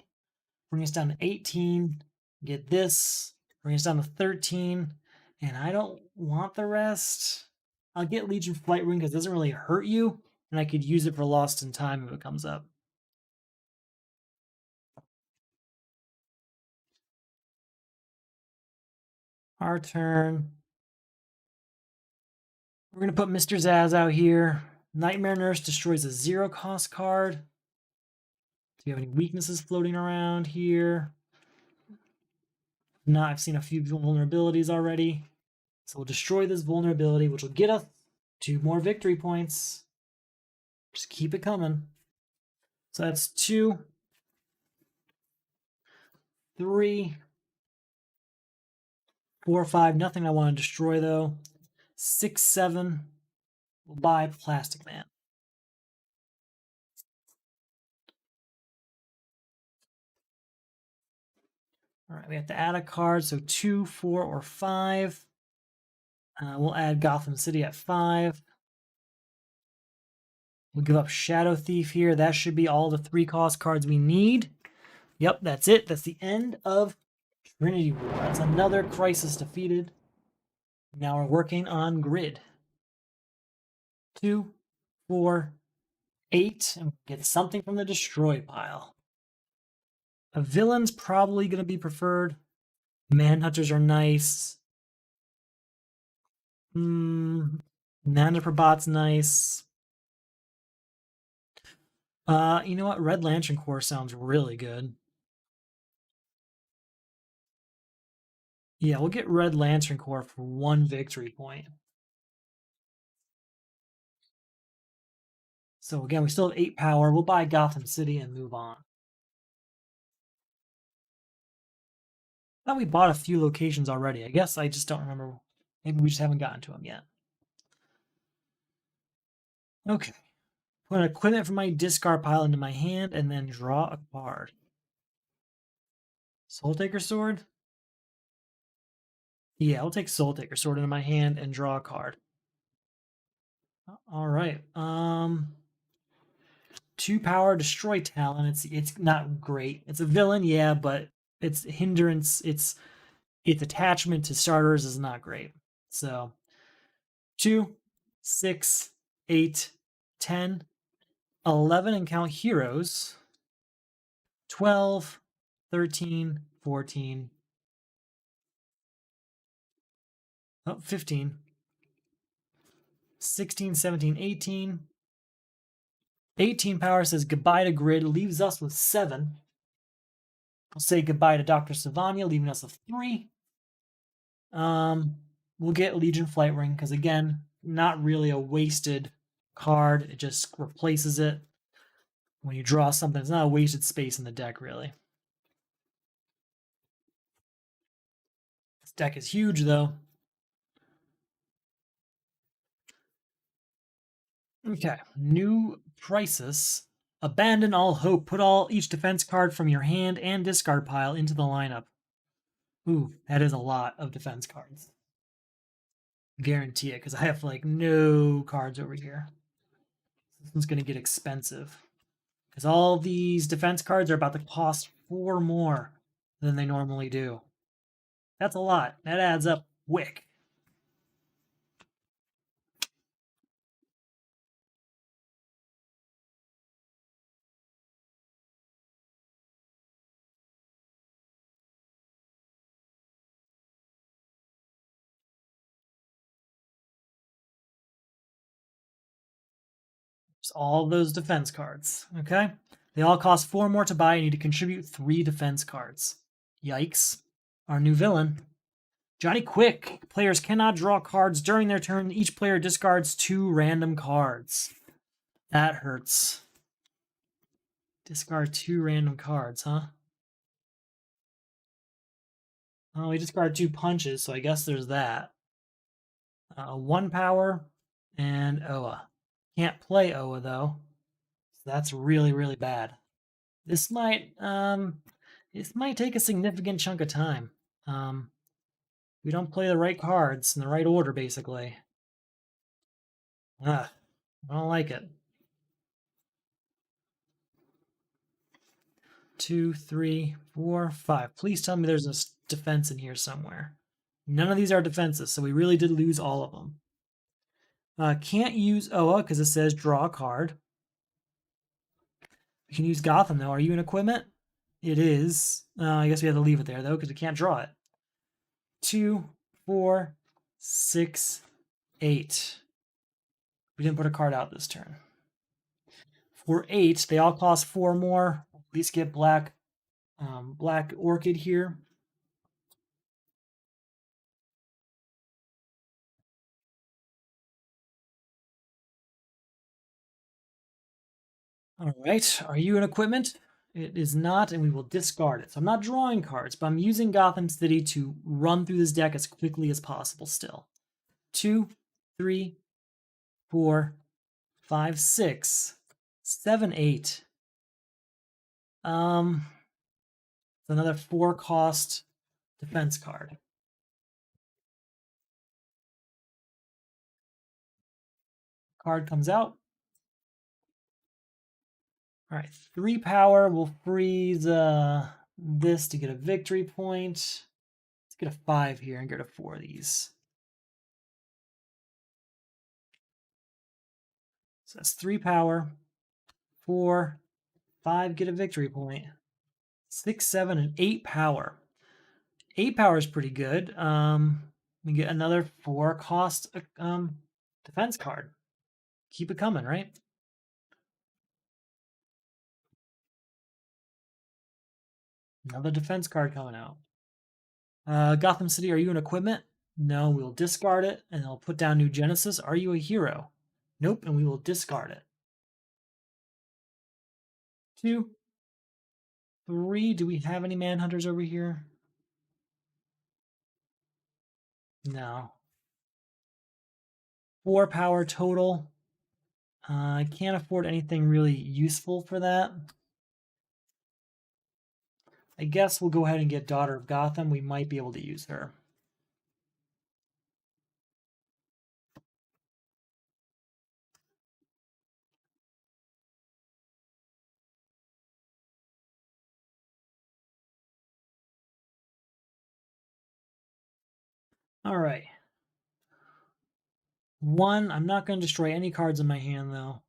Bring us down to 18. Get this. Bring us down to 13. And I don't want the rest. I'll get Legion Flight Ring because it doesn't really hurt you. And I could use it for Lost in Time if it comes up. Our turn. We're going to put Mr. Zaz out here. Nightmare Nurse destroys a 0-cost card. Do you have any weaknesses floating around here? No, I've seen a few vulnerabilities already. So we'll destroy this vulnerability, which will get us 2 more victory points. Just keep it coming. So that's 2, 3, 4, 5. Nothing I want to destroy, though. 6, 7. We'll buy Plastic Man. All right, we have to add a card, so 2, 4, or 5. We'll add Gotham City at 5. We'll give up Shadow Thief here. That should be all the 3-cost cards we need. Yep, that's it. That's the end of Trinity War. That's another crisis defeated. Now we're working on grid. 2, 4, 8, and get something from the destroy pile. A villain's probably going to be preferred. Manhunters are nice. Nanoprobot's nice. You know what? Red Lantern Corps sounds really good. Yeah, we'll get Red Lantern Corps for 1 victory point. So again, we still have 8 power. We'll buy Gotham City and move on. I thought we bought a few locations already. I guess I just don't remember. Maybe we just haven't gotten to them yet. Okay. Put an equipment from my discard pile into my hand and then draw a card. Soul Taker Sword? Yeah, I'll take Soul Taker Sword into my hand and draw a card. All right. 2 power, destroy Talon. It's not great. It's a villain, yeah, but its hindrance, its attachment to starters is not great. So 2, 6, 8, 10, 11, and count heroes. 12, 13, 14. 15. 16, 17, 18. 18 power says goodbye to grid, leaves us with 7. We'll say goodbye to Dr. Savania, leaving us with 3. We'll get Legion Flight Ring, because again, not really a wasted card. It just replaces it. When you draw something, it's not a wasted space in the deck, really. This deck is huge, though. Okay, new crisis. Abandon all hope. Put each defense card from your hand and discard pile into the lineup. Ooh, that is a lot of defense cards. Guarantee it, because I have like no cards over here. This one's going to get expensive because all these defense cards are about to cost 4 more than they normally do. That's a lot. That adds up quick. Just all those defense cards. Okay? They all cost 4 more to buy. You need to contribute 3 defense cards. Yikes. Our new villain. Johnny Quick. Players cannot draw cards during their turn. Each player discards 2 random cards. That hurts. Discard 2 random cards, huh? Oh, we discard 2 punches, so I guess there's that. 1 power and Oa. Can't play Oa though. So that's really, really bad. This might take a significant chunk of time. We don't play the right cards in the right order, basically. I don't like it. 2, 3, 4, 5. Please tell me there's a defense in here somewhere. None of these are defenses, so we really did lose all of them. Can't use Oa because it says draw a card. We can use Gotham, though. Are you an equipment? It is. I guess we have to leave it there, though, because we can't draw it. 2, 4, 6, 8. We didn't put a card out this turn. For 8, they all cost 4 more. At least get black Orchid here. All right, are you an equipment? It is not, and we will discard it. So I'm not drawing cards, but I'm using Gotham City to run through this deck as quickly as possible still. 2, 3, 4, 5, 6, 7, 8. It's another 4 cost defense card. Card comes out. All right, 3 power will freeze this to get a victory point. Let's get a 5 here and get a 4 of these. So that's 3 power, 4, 5, get a victory point. 6, 7, and 8 power. 8 power is pretty good. We get another 4 cost defense card. Keep it coming, right? Another defense card coming out. Gotham City, are you an equipment? No, we'll discard it, and I'll put down New Genesis. Are you a hero? Nope, and we will discard it. 2, 3. Do we have any Manhunters over here? No. 4 power total. I can't afford anything really useful for that. I guess we'll go ahead and get Daughter of Gotham. We might be able to use her. All right. 1, I'm not going to destroy any cards in my hand, though.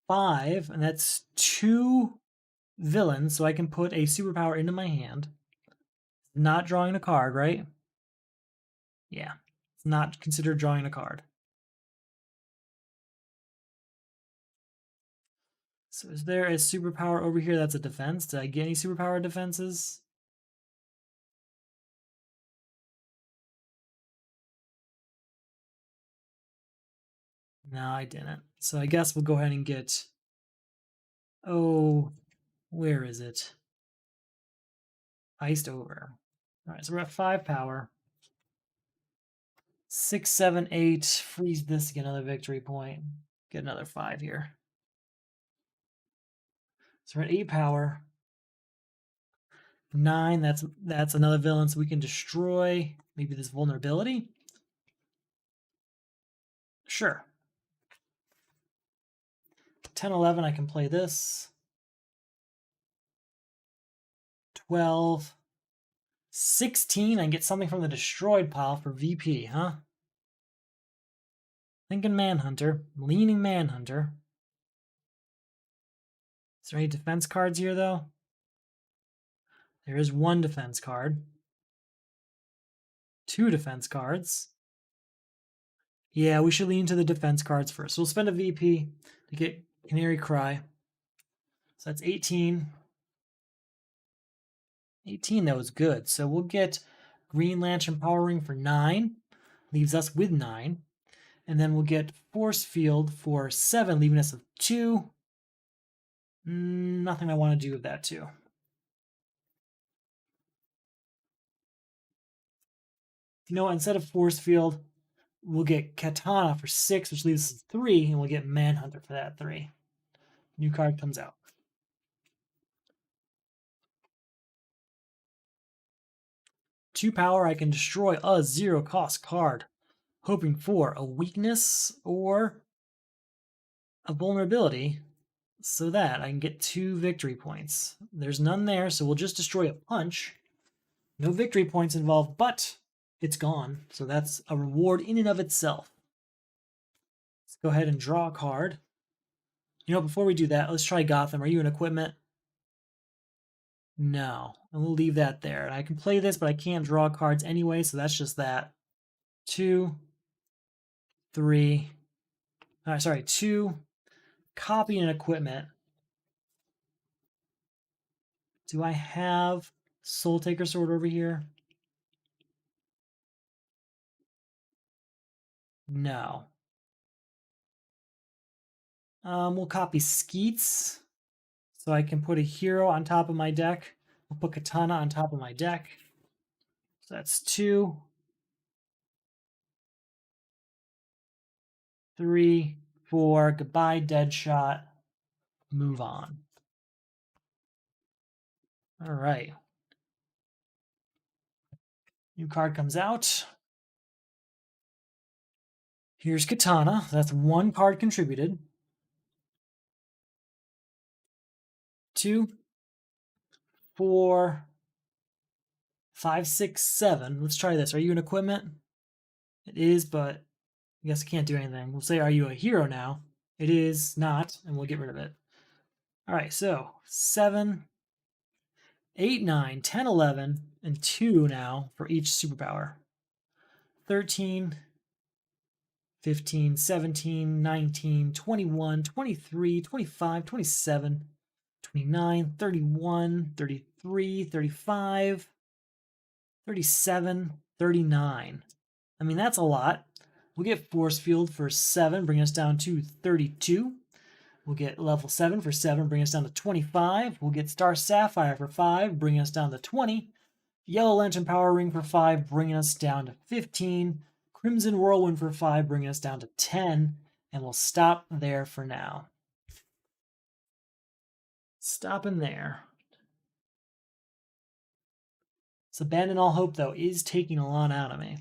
5, and that's 2 villains, so I can put a superpower into my hand. Not drawing a card, right? Yeah, it's not considered drawing a card. So is there a superpower over here that's a defense? Did I get any superpower defenses? No, I didn't. So I guess we'll go ahead and get... Oh, where is it? Iced over. All right, so we're at 5 power. 6, 7, 8. Freeze this to get another victory point. Get another 5 here. So we're at 8 power. 9, that's another villain, so we can destroy maybe this vulnerability. Sure. 10, 11, I can play this. 12, 16, I can get something from the destroyed pile for VP, huh? Thinking Manhunter, leaning Manhunter. Is there any defense cards here, though? There is one defense card. Two defense cards. Yeah, we should lean to the defense cards first. So we'll spend a VP to get Canary Cry. So that's 18. 18, that was good. So we'll get Green Lantern Power Ring for 9. Leaves us with 9. And then we'll get Force Field for 7, leaving us with 2. Nothing I want to do with that, too. You know what? Instead of Force Field, we'll get Katana for 6, which leaves us with 3, and we'll get Manhunter for that 3. New card comes out. Two power, I can destroy a 0-cost card, hoping for a weakness or a vulnerability so that I can get 2 victory points. There's none there, so we'll just destroy a punch. No victory points involved, but it's gone, so that's a reward in and of itself. Let's go ahead and draw a card. You know, before we do that, let's try Gotham. Are you in equipment? No, and we'll leave that there. And I can play this, but I can't draw cards anyway, so that's just that. 2, 3, sorry, 2, copy and equipment. Do I have Soul Taker Sword over here? No. We'll copy Skeets, so I can put a hero on top of my deck. We'll put Katana on top of my deck. So that's 2, 3, 4. Goodbye, Deadshot. Move on. All right. New card comes out. Here's Katana. That's 1 card contributed. 2, 4, 5, 6, 7. Let's try this. Are you in equipment? It is, but I guess I can't do anything. We'll say, are you a hero now? It is not, and we'll get rid of it. All right, so 7, 8, 9, 10, 11, and 2 now for each superpower. 13, 15, 17, 19, 21, 23, 25, 27, 29, 31, 33, 35, 37, 39. I mean, that's a lot. We'll get Force Field for 7, bring us down to 32. We'll get Level 7 for 7, bring us down to 25. We'll get Star Sapphire for 5, bring us down to 20. Yellow Lantern Power Ring for 5, bringing us down to 15. Crimson Whirlwind for 5, bringing us down to 10. And we'll stop there for now. Stopping there. So Abandon All Hope, though, is taking a lot out of me.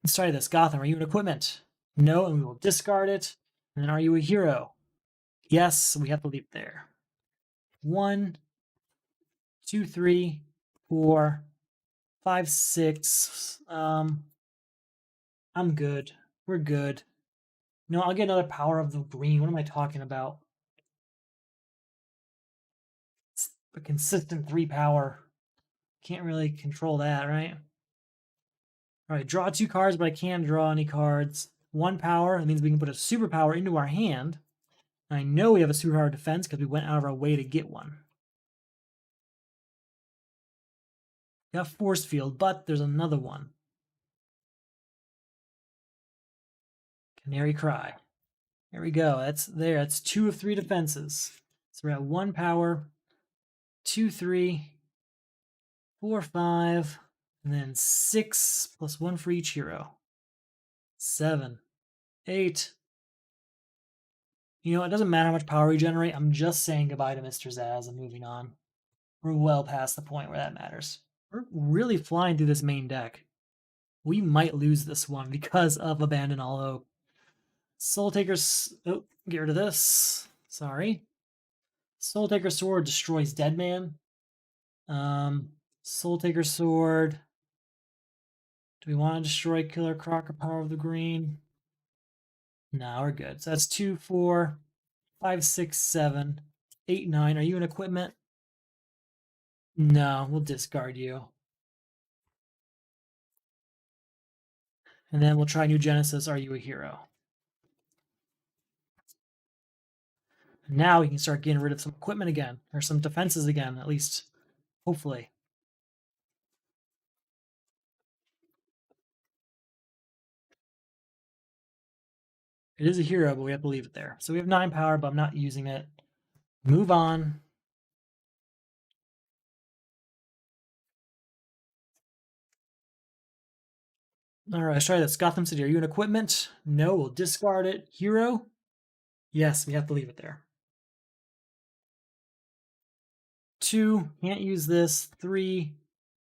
Let's try this. Gotham, are you in equipment? No, and we will discard it. And then are you a hero? Yes, we have to leave it there. 1, 2, 3, 4, 5, 6. I'm good. We're good. No, I'll get another power of the green. What am I talking about? It's a consistent 3 power. Can't really control that, right? All right, draw 2 cards, but I can't draw any cards. 1 power, that means we can put a superpower into our hand. I know we have a superpower defense because we went out of our way to get one. We got Force Field, but there's another one. Canary Cry. There we go. That's there. That's 2 of 3 defenses. So we're at 1 power, 2, 3, 4, 5, and then 6 plus 1 for each hero. 7, 8. You know, it doesn't matter how much power we generate. I'm just saying goodbye to Mr. Zaz and moving on. We're well past the point where that matters. We're really flying through this main deck. We might lose this one because of Abandon All Hope. Soul Taker's... Oh, get rid of this. Sorry. Soul Taker Sword destroys Dead Man. Soul Taker Sword. Do we want to destroy Killer Croc or Power of the Green? No, we're good. So that's 2, 4, 5, 6, 7, 8, 9. Are you an equipment? No, we'll discard you. And then we'll try New Genesis. Are you a hero? Now we can start getting rid of some equipment again, or some defenses again, at least, hopefully. It is a hero, but we have to leave it there. So we have 9 power, but I'm not using it. Move on. All right, let's try this. Gotham City, are you an equipment? No, we'll discard it. Hero? Yes, we have to leave it there. 2, can't use this. 3,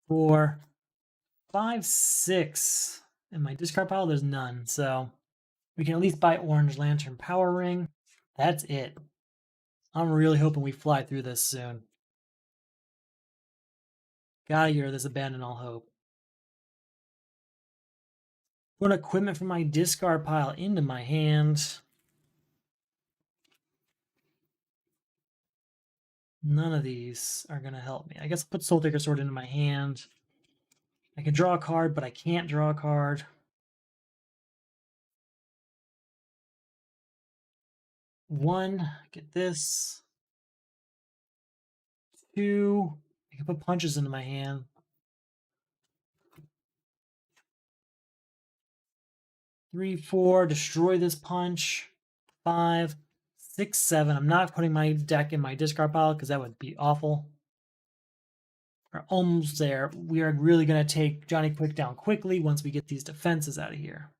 4, 5, 6. In my discard pile, there's none, so we can at least buy Orange Lantern Power Ring. That's it. I'm really hoping we fly through this soon. Gotta get rid of this Abandon All Hope. Put equipment from my discard pile into my hand. None of these are going to help me. I guess I'll put Soul Taker Sword into my hand. I can draw a card, but I can't draw a card. 1, get this. 2, I can put punches into my hand. 3, 4, destroy this punch. 5, 6, 7. I'm not putting my deck in my discard pile because that would be awful. We're almost there. We are really going to take Johnny Quick down quickly once we get these defenses out of here.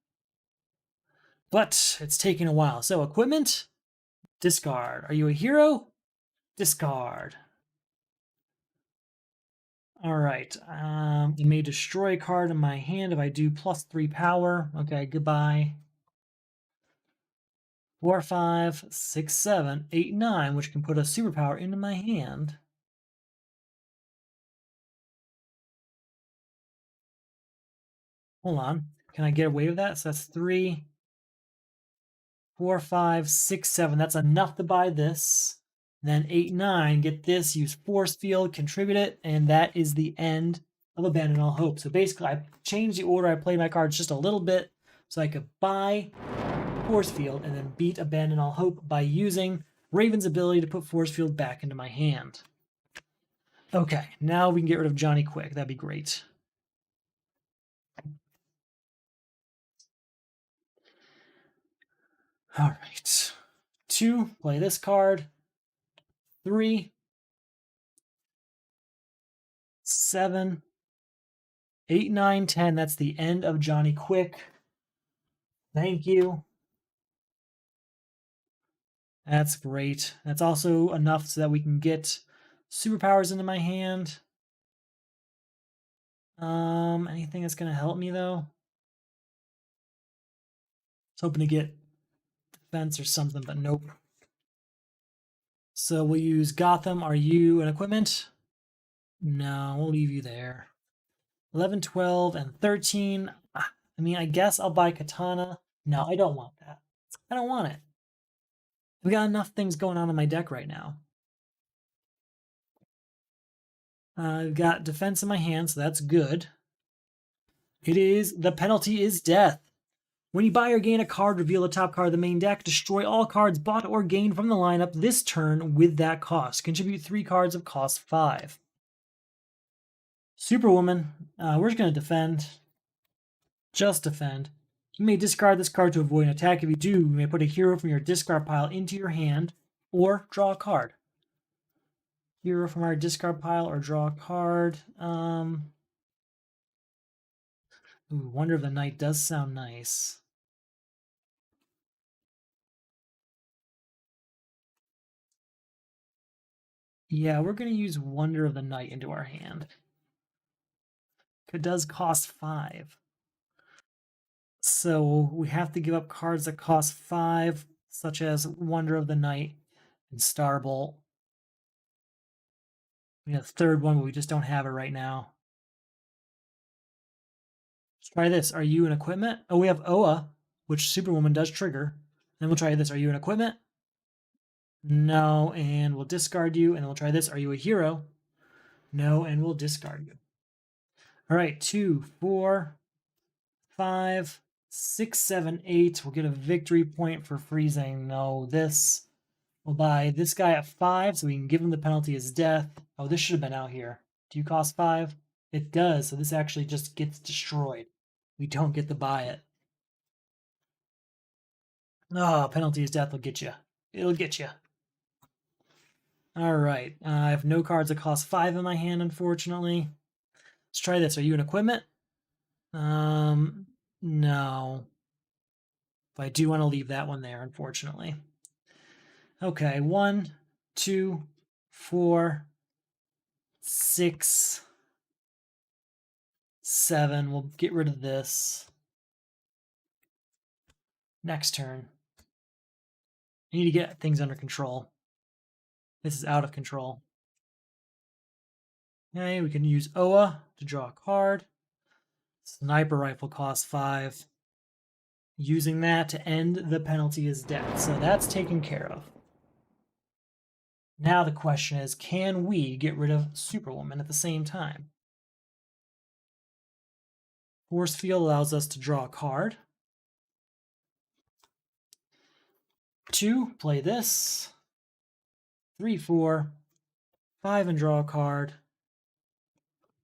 But it's taking a while. So equipment, discard. Are you a hero? Discard. All right. It may destroy a card in my hand if I do +3 power. Okay, goodbye. 4, 5, 6, 7, 8, 9, which can put a superpower into my hand. Hold on. Can I get away with that? So that's 3, 4, 5, 6, 7. That's enough to buy this. Then 8, 9, get this, use Force Field, contribute it, and that is the end of Abandon All Hope. So basically, I changed the order I played my cards just a little bit so I could buy Force Field and then beat Abandon All Hope by using Raven's ability to put Force Field back into my hand. Okay, now we can get rid of Johnny Quick. That'd be great. All right. 2, play this card. 3, 7, 8, 9, 10. That's the end of Johnny Quick. Thank you. That's great. That's also enough so that we can get superpowers into my hand. Anything that's going to help me, though? I was hoping to get defense or something, but nope. So we'll use Gotham. Are you an equipment? No, we'll leave you there. 11, 12, and 13. I mean, I guess I'll buy Katana. No, I don't want that. I don't want it. We got enough things going on in my deck right now. I've got defense in my hand, so that's good. The penalty is death. When you buy or gain a card, reveal the top card of the main deck. Destroy all cards bought or gained from the lineup this turn with that cost. Contribute 3 cards of cost 5. Superwoman, we're just going to defend. Just defend. You may discard this card to avoid an attack. If you do, you may put a hero from your discard pile into your hand or draw a card. Hero from our discard pile or draw a card. Ooh, Wonder of the Night does sound nice. Yeah, we're going to use Wonder of the Night into our hand. It does cost 5. So we have to give up cards that cost 5, such as Wonder of the Night and Starbolt. We have a third one, but we just don't have it right now. Let's try this. Are you an equipment? Oh, we have Oa, which Superwoman does trigger. Then we'll try this. Are you an equipment? No, and we'll discard you. And then we'll try this. Are you a hero? No, and we'll discard you. All right, 2, 4, 5, 6, 7, 8. We'll get a victory point for freezing. No, this. We'll buy this guy at 5 so we can give him the penalty as death. Oh, this should have been out here. Do you cost 5? It does, so this actually just gets destroyed. We don't get to buy it. Oh, penalty is death will get you. It'll get you. All right. I have no cards that cost 5 in my hand, unfortunately. Let's try this. Are you an equipment? No. But I do want to leave that one there, unfortunately. Okay, 1, 2, 4, 6, 7. We'll get rid of this. Next turn. I need to get things under control. This is out of control. Okay, we can use Oa to draw a card. Sniper rifle costs 5. Using that to end the penalty is death. So that's taken care of. Now the question is, can we get rid of Superwoman at the same time? Force Field allows us to draw a card. 2, play this. 3, 4, 5, and draw a card.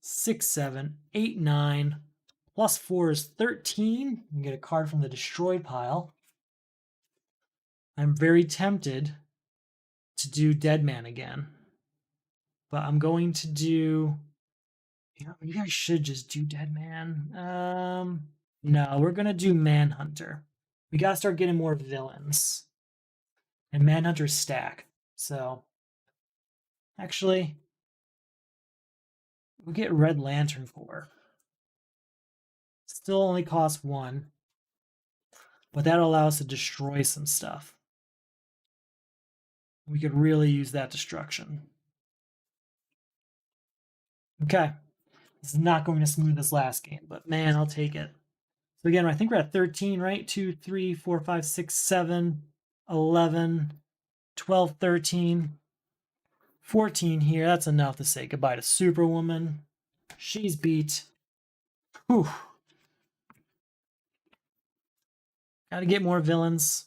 6, 7, 8, 9. Plus 4 is 13. You get a card from the destroyed pile. I'm very tempted to do Dead Man again. But I'm going to do... You guys should just do Dead Man. No, we're going to do Manhunter. We got to start getting more villains. And Manhunter's stack. So, actually, we'll get Red Lantern Corps. Still only costs 1. But that'll allow us to destroy some stuff. We could really use that destruction. Okay. This is not going to smooth this last game, but man, I'll take it. So again, I think we're at 13, right? 2, 3, 4, 5, 6, 7, 11, 12, 13, 14 here. That's enough to say goodbye to Superwoman. She's beat. Whew. Gotta get more villains.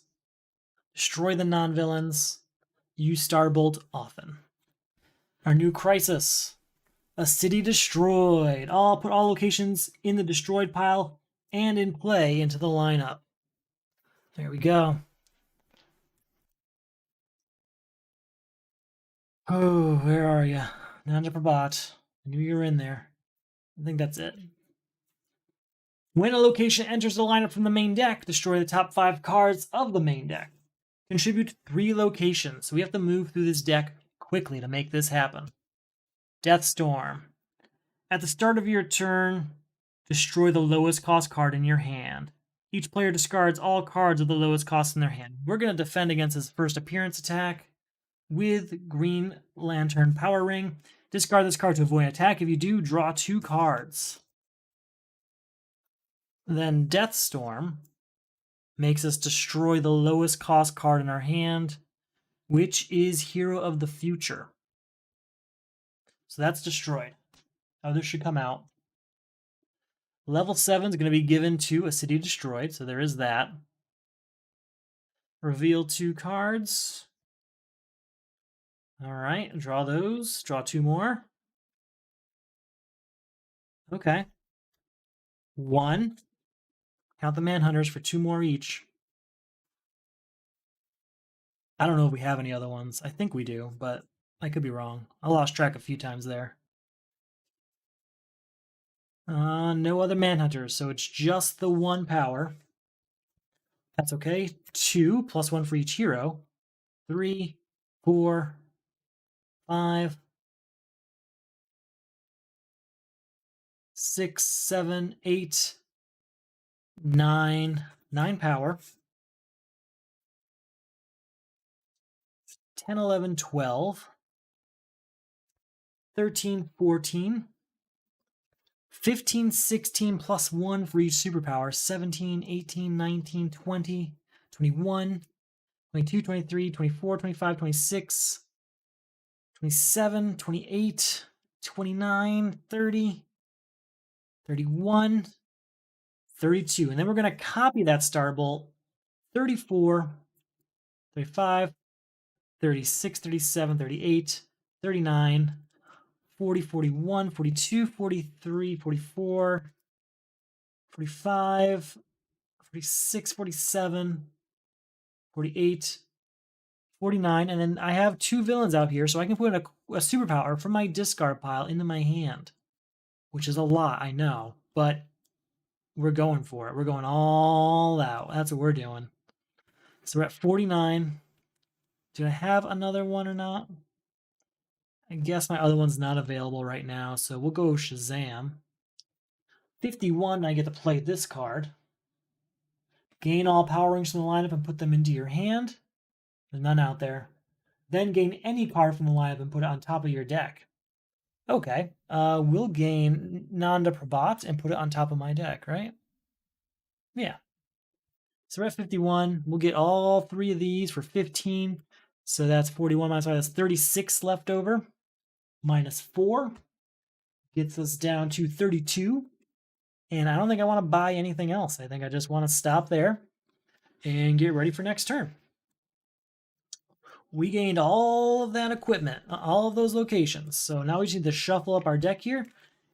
Destroy the non-villains. Use Starbolt often. Our new crisis. A city destroyed. I'll put all locations in the destroyed pile and in play into the lineup. There we go. Oh, where are you? Nanja Prabat. I knew you were in there. I think that's it. When a location enters the lineup from the main deck, destroy the top 5 cards of the main deck. Contribute 3 locations. So we have to move through this deck quickly to make this happen. Deathstorm. At the start of your turn, destroy the lowest cost card in your hand. Each player discards all cards of the lowest cost in their hand. We're going to defend against his first appearance attack with Green Lantern Power Ring. Discard this card to avoid attack. If you do, draw 2 cards. Then Deathstorm makes us destroy the lowest cost card in our hand, which is Hero of the Future. So that's destroyed. Others should come out. Level 7 is going to be given to a city destroyed, so there is that. Reveal 2 cards. All right, draw those. Draw 2 more. Okay. 1. Count the Manhunters for 2 more each. I don't know if we have any other ones. I think we do, but I could be wrong. I lost track a few times there. No other Manhunters, so it's just the 1 power. That's okay. 2 plus 1 for each hero. 3, 4, 5, 6, 7, 8, 9 power. 10, 11, 12. 13, 14. 15, 16 plus 1 for each superpower. 17, 18, 19, 20, 21, 22, 23, 24, 25, 26, 27, 28, 29, 30, 31, 32. And then we're going to copy that star bolt. 34, 35, 36, 37, 38, 39, 40, 41, 42, 43, 44, 45, 46, 47, 48, 49, and then I have 2 villains out here, so I can put a superpower from my discard pile into my hand, which is a lot, I know, but we're going for it. We're going all out. That's what we're doing. So we're at 49. Do I have another one or not? I guess my other one's not available right now, so we'll go Shazam. 51, I get to play this card. Gain all power rings from the lineup and put them into your hand. There's none out there. Then gain any card from the lineup and put it on top of your deck. Okay. We'll gain Nanda Prabhat and put it on top of my deck, right? Yeah. So we're at 51. We'll get all 3 of these for 15. So that's 41 minus 5. That's 36 left over. Minus 4 gets us down to 32. And I don't think I want to buy anything else. I think I just want to stop there and get ready for next turn. We gained all of that equipment, all of those locations. So now we just need to shuffle up our deck here,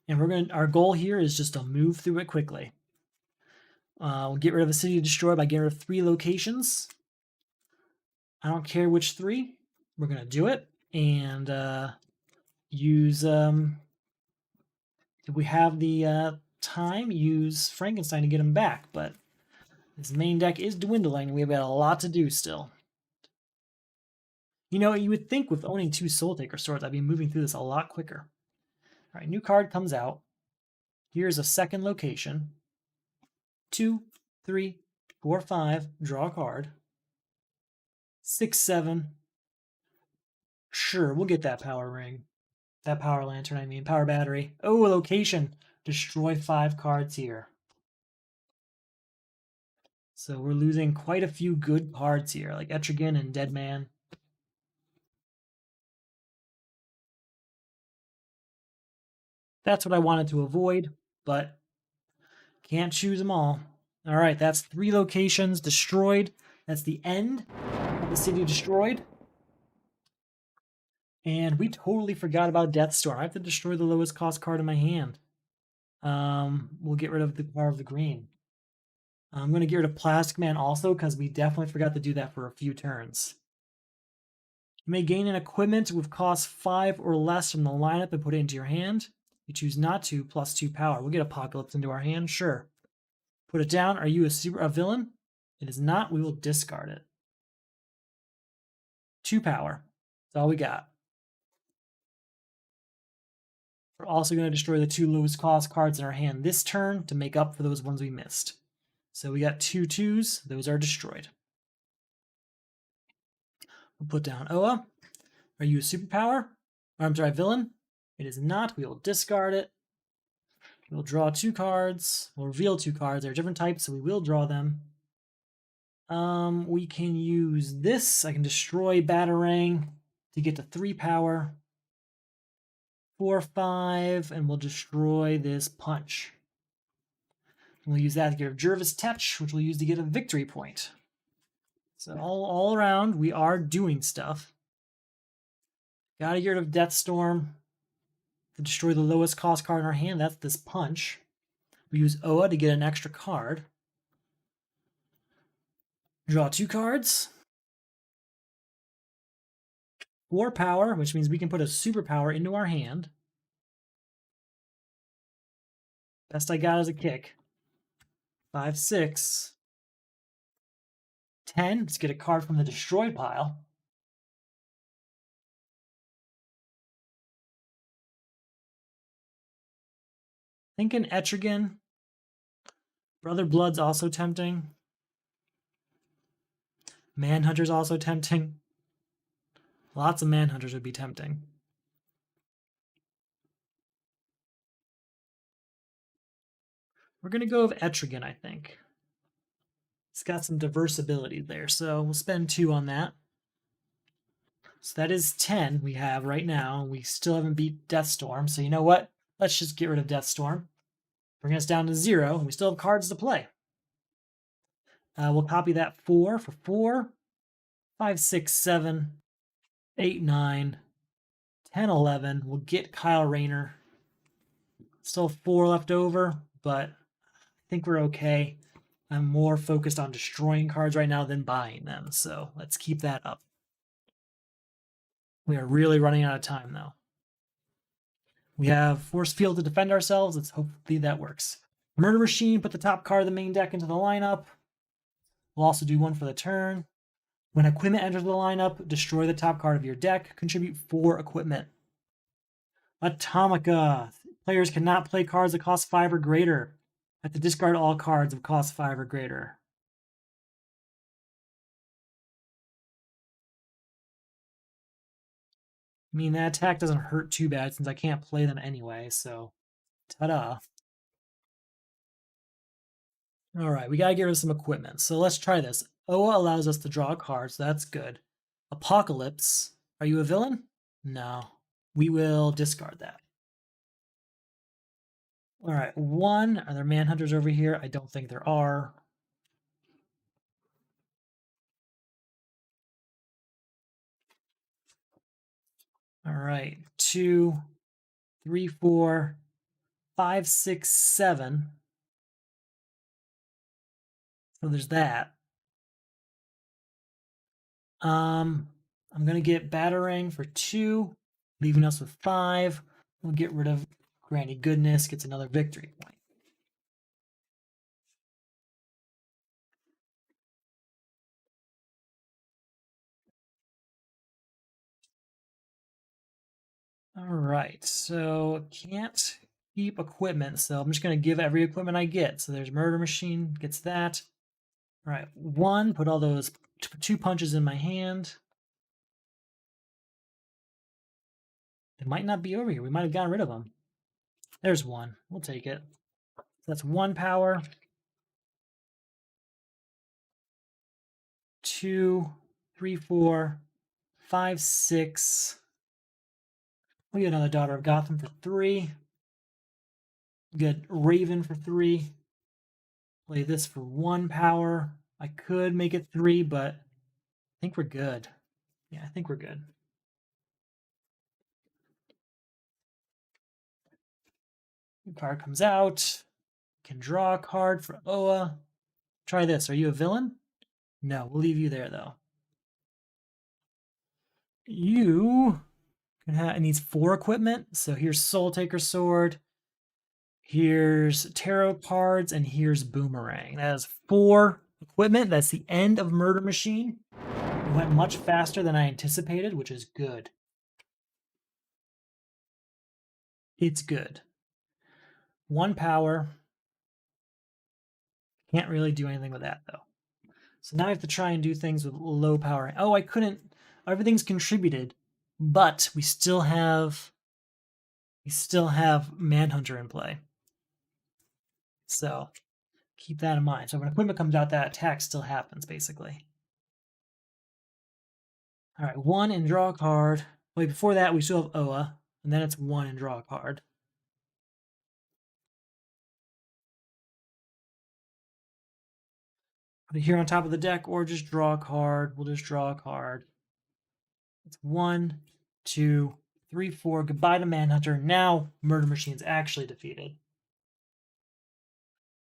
and our goal here is just to move through it quickly. We'll get rid of the City to Destroy by getting rid of 3 locations. I don't care which 3. We're gonna do it and use. If we have the time, use Frankenstein to get him back. But this main deck is dwindling, and we've got a lot to do still. You know, you would think with owning 2 Soul Taker swords, I'd be moving through this a lot quicker. All right, new card comes out. Here's a second location. 2, 3, 4, 5, draw a card. 6, 7. Sure, we'll get that power ring. That power lantern, I mean, power battery. Oh, a location. Destroy 5 cards here. So we're losing quite a few good cards here, like Etrigan and Deadman. That's what I wanted to avoid, but can't choose them all. All right, that's 3 locations destroyed. That's the end of the city destroyed. And we totally forgot about Deathstorm. I have to destroy the lowest cost card in my hand. We'll get rid of the Power of the Green. I'm going to get rid of Plastic Man also because we definitely forgot to do that for a few turns. You may gain an equipment with cost 5 or less from the lineup and put it into your hand. You choose not to, plus 2 power. We'll get Apocalypse into our hand, sure. Put it down. Are you a villain? It is not. We will discard it. 2 power. That's all we got. We're also going to destroy the 2 lowest cost cards in our hand this turn to make up for those ones we missed. So we got 2 2s. Those are destroyed. We'll put down Oa. Are you a superpower? Or, I'm sorry, villain? It is not. We will discard it. We'll draw 2 cards. We'll reveal 2 cards. They're different types, so we will draw them. We can use this. I can destroy Batarang to get to 3 power. 4, 5, and we'll destroy this punch. We'll use that to get rid of Jervis Tetch, which we'll use to get a victory point. So all around, we are doing stuff. Gotta get rid of Deathstorm to destroy the lowest cost card in our hand. That's this punch. We use Oa to get an extra card. Draw 2 cards. 4 power, which means we can put a superpower into our hand. Best I got is a kick. 5, 6. 10. Let's get a card from the destroyed pile. Thinking Etrigan. Brother Blood's also tempting. Manhunter's also tempting. Lots of Manhunters would be tempting. We're going to go with Etrigan, I think. It's got some diverse abilities there, so we'll spend 2 on that. So that is 10 we have right now. We still haven't beat Deathstorm, so you know what? Let's just get rid of Deathstorm. Bring us down to 0, and we still have cards to play. We'll copy that 4 for 4, 5, 6, 7, 8, 9, 10, 11. We'll get Kyle Rayner. Still 4 left over, but I think we're okay. I'm more focused on destroying cards right now than buying them, so let's keep that up. We are really running out of time, though. We have Force Field to defend ourselves. Let's hopefully that works. Murder Machine, put the top card of the main deck into the lineup. We'll also do 1 for the turn. When equipment enters the lineup, destroy the top card of your deck. Contribute 4 equipment. Atomica. Players cannot play cards that cost 5 or greater. Have to discard all cards of cost 5 or greater. I mean, that attack doesn't hurt too bad since I can't play them anyway, so ta-da. All right, we gotta get rid of some equipment. So let's try this. Oa allows us to draw cards, so that's good. Apocalypse. Are you a villain? No. We will discard that. All right, 1. Are there Manhunters over here? I don't think there are. All right, 2, 3, 4, 5, 6, 7. So there's that. I'm gonna get Batarang for 2, leaving us with 5. We'll get rid of Granny Goodness, gets another victory point. All right, so can't keep equipment, so I'm just gonna give every equipment I get. So there's Murder Machine, gets that. All right, 1, put all those 2 punches in my hand. It might not be over here. We might have gotten rid of them. There's 1. We'll take it. So that's 1 power. 2, 3, 4, 5, 6. We get another Daughter of Gotham for 3. We get Raven for 3. Play this for 1 power. I could make it 3, but I think we're good. Yeah, I think we're good. New card comes out. Can draw a card for Oa. Try this. Are you a villain? No, we'll leave you there, though. You can have, it needs 4 equipment. So here's Soul Taker Sword. Here's Tarot cards, and here's Boomerang. That is 4 equipment. That's the end of Murder Machine. It went much faster than I anticipated, which is good. It's good. 1 power. Can't really do anything with that, though. So now I have to try and do things with low power. Oh, I couldn't. Everything's contributed, but we still have Manhunter in play. So keep that in mind. So when equipment comes out, that attack still happens, basically. All right, 1 and draw a card. Wait, before that, we still have Oa, and then it's 1 and draw a card. Put it here on top of the deck, or just draw a card. We'll just draw a card. It's 1, 2, 3, 4. Goodbye to Manhunter. Now Murder Machine's actually defeated.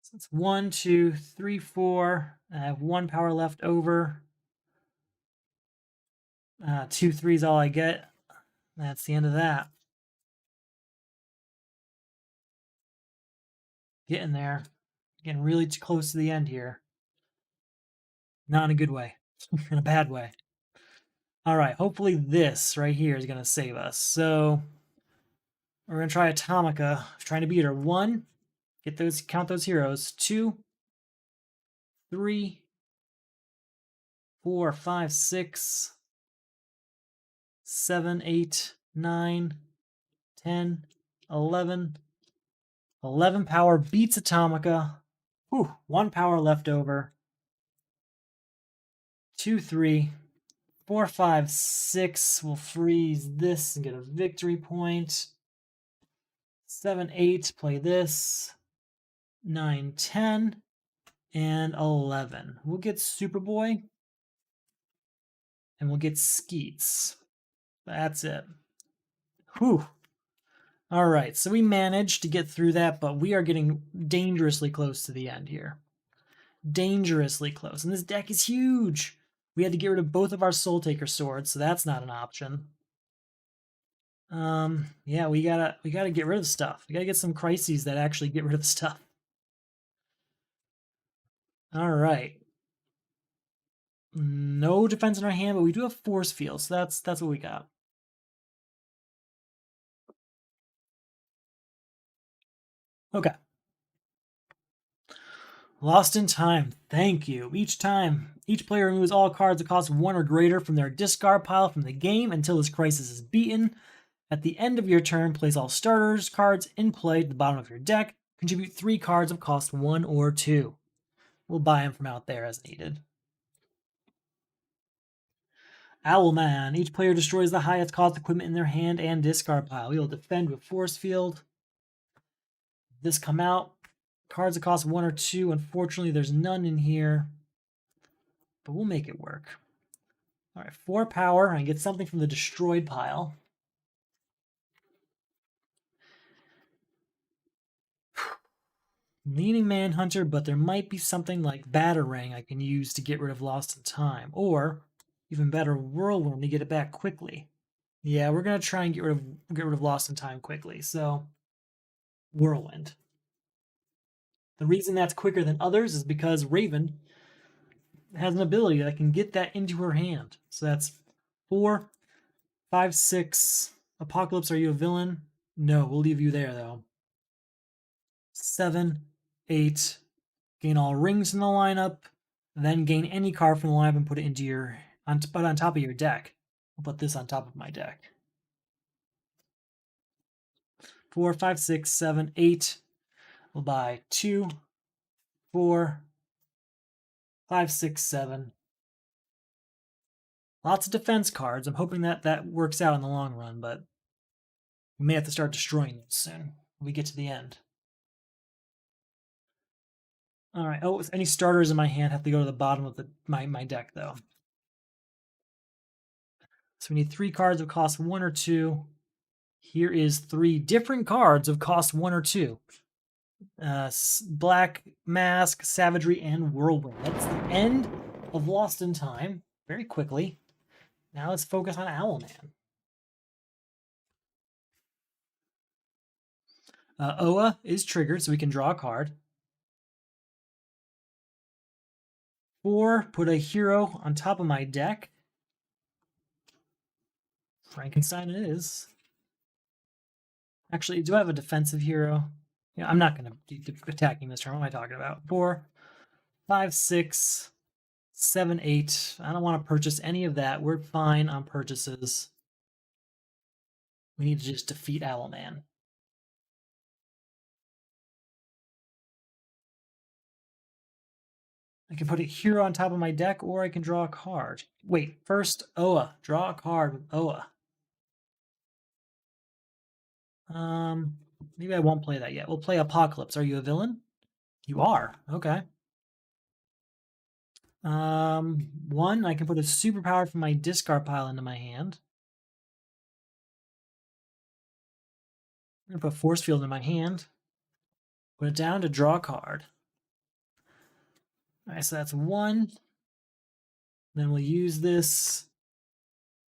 So it's 1, 2, 3, 4. I have 1 power left over. 2, 3 is all I get. That's the end of that. Getting there. Getting really close to the end here. Not in a good way. In a bad way. All right, hopefully this right here is going to save us. So we're going to try Atomica. Trying to beat her. 1, count those heroes. 2, 3, 4, 5, 6, 7, 8, 9, 10, 11. 11 power beats Atomica. Whew, 1 power left over. 2, 3, 4, 5, 6. We'll freeze this and get a victory point. 7, 8. Play this. 9, 10. And 11. We'll get Superboy. And we'll get Skeets. That's it. Whew. All right, so we managed to get through that, but we are getting dangerously close to the end here. Dangerously close. And this deck is huge. We had to get rid of both of our Soul Taker swords, so that's not an option. Yeah, we gotta get rid of stuff. We gotta get some crises that actually get rid of stuff. All right. No defense in our hand, but we do have force field, so that's what we got. Okay. Lost in Time. Thank you. Each player removes all cards that cost 1 or greater from their discard pile from the game until this crisis is beaten. At the end of your turn, place all starters cards in play to the bottom of your deck. Contribute 3 cards of cost 1 or 2. We'll buy them from out there as needed. Owlman. Each player destroys the highest cost equipment in their hand and discard pile. We will defend with Force Field. This come out. Cards that cost 1 or 2. Unfortunately, there's none in here, but we'll make it work. All right, 4 power. I get something from the destroyed pile. Leaning Manhunter, but there might be something like Batarang I can use to get rid of Lost in Time, or even better, Whirlwind to get it back quickly. Yeah, we're gonna try and get rid of Lost in Time quickly. So, Whirlwind. The reason that's quicker than others is because Raven has an ability that can get that into her hand. So that's 4, 5, 6. Apocalypse, are you a villain? No, we'll leave you there though. 7, 8. Gain all rings in the lineup. Then gain any card from the lineup and put it into your on top of your deck. I'll put this on top of my deck. 4, 5, 6, 7, 8. We'll buy 2, 4, 5, 6, 7. Lots of defense cards. I'm hoping that works out in the long run, but we may have to start destroying them soon when we get to the end. All right. Oh, any starters in my hand have to go to the bottom of my deck, though. So we need 3 cards of cost 1 or 2. Here is 3 different cards of cost 1 or 2. Black Mask, Savagery, and Whirlwind. That's the end of Lost in Time. Very quickly. Now let's focus on Owlman. Oa is triggered, so we can draw a card. 4, put a hero on top of my deck. Frankenstein it is. Actually, do I have a defensive hero? Yeah, I'm not going to be attacking this turn. What am I talking about? 4, 5, 6, 7, 8. I don't want to purchase any of that. We're fine on purchases. We need to just defeat Owlman. I can put a hero on top of my deck, or I can draw a card. Wait, first, Oa. Draw a card with Oa. Maybe I won't play that yet. We'll play Apocalypse. Are you a villain? You are. Okay. 1, I can put a superpower from my discard pile into my hand. I'm gonna put Force Field in my hand. Put it down to draw a card. All right, so that's 1. Then we'll use this.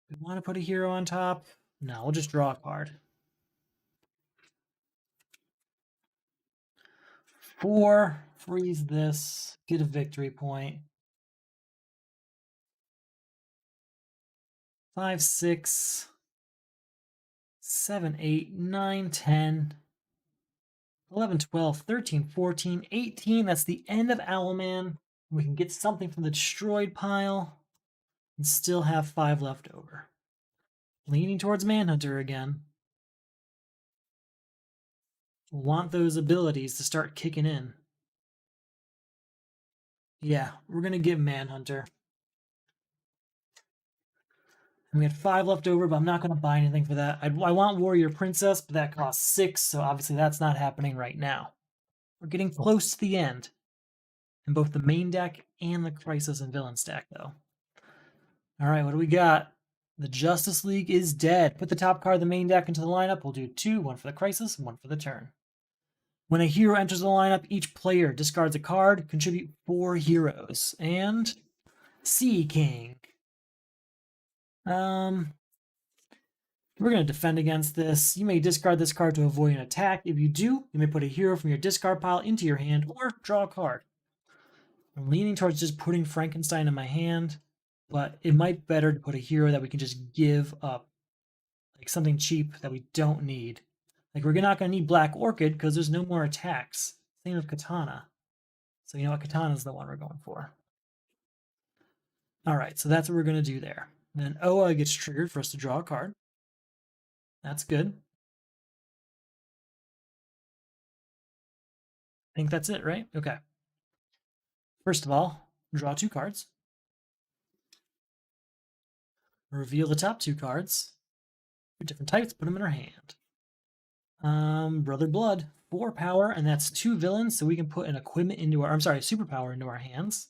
We want to put a hero on top? No, we'll just draw a card. 4, freeze this, get a victory point. 5, 6, 7, 8, 9, 10, 11, 12, 13, 14, 18. That's the end of Owlman. We can get something from the destroyed pile and still have 5 left over. Leaning towards Manhunter again. Want those abilities to start kicking in. Yeah, we're going to get Manhunter. And we had 5 left over, but I'm not going to buy anything for that. I want Warrior Princess, but that costs 6, so obviously that's not happening right now. We're getting close to the end in both the main deck and the Crisis and Villain stack, though. All right, what do we got? The Justice League is dead. Put the top card of the main deck into the lineup. We'll do 2, 1 for the Crisis, 1 for the turn. When a hero enters the lineup, each player discards a card, contribute 4 heroes, and Sea King. We're going to defend against this. You may discard this card to avoid an attack. If you do, you may put a hero from your discard pile into your hand or draw a card. I'm leaning towards just putting Frankenstein in my hand, but it might be better to put a hero that we can just give up. Like something cheap that we don't need. Like we're not going to need Black Orchid because there's no more attacks. Same with Katana. So you know what? Katana's the one we're going for. All right, so that's what we're going to do there. Then Oa gets triggered for us to draw a card. That's good. I think that's it, right? Okay. First of all, draw 2 cards. Reveal the top 2 cards. Different types, put them in our hand. Brother Blood, 4 power, and that's 2 villains, so we can put an equipment into our, superpower into our hands.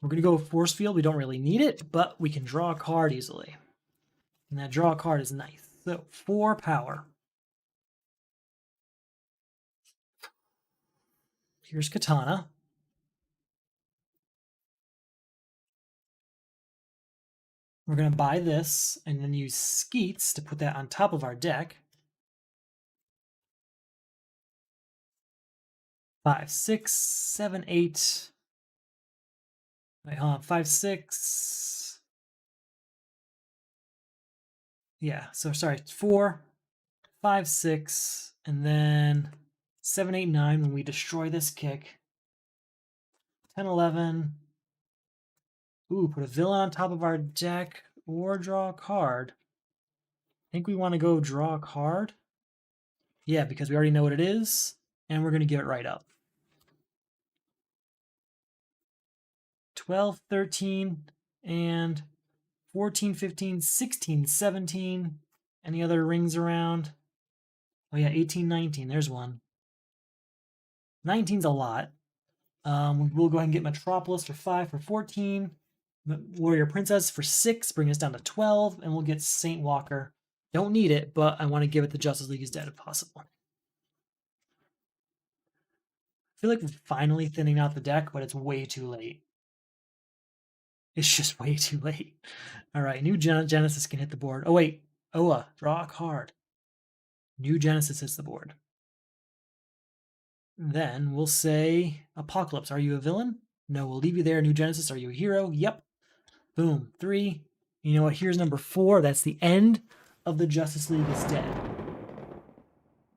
We're going to go with Force Field. We don't really need it, but we can draw a card easily. And that draw card is nice. So 4 power. Here's Katana. We're going to buy this and then use Skeets to put that on top of our deck. 5, 6, 7, 8. Wait, hold on. 5, 6. Yeah, so sorry, 4, 5, 6, and then 7, 8, 9 when we destroy this kick. 10, 11. Ooh, put a villain on top of our deck or draw a card. I think we want to go draw a card. Yeah, because we already know what it is, and we're going to give it right up. 12, 13, and 14, 15, 16, 17. Any other rings around? Oh yeah, 18, 19. There's one. 19's a lot. We'll go ahead and get Metropolis for 5 for 14. Warrior Princess for 6, bring us down to 12, and we'll get Saint Walker. Don't need it, but I want to give it to Justice League is Dead if possible. I feel like we're finally thinning out the deck, but it's way too late. It's just way too late. All right, new Genesis can hit the board. Oh, wait. Oa, draw a card. New Genesis hits the board. Then we'll say, Apocalypse, are you a villain? No, we'll leave you there. New Genesis, are you a hero? Yep. Boom. 3. You know what? Here's number 4. That's the end of the Justice League is Dead.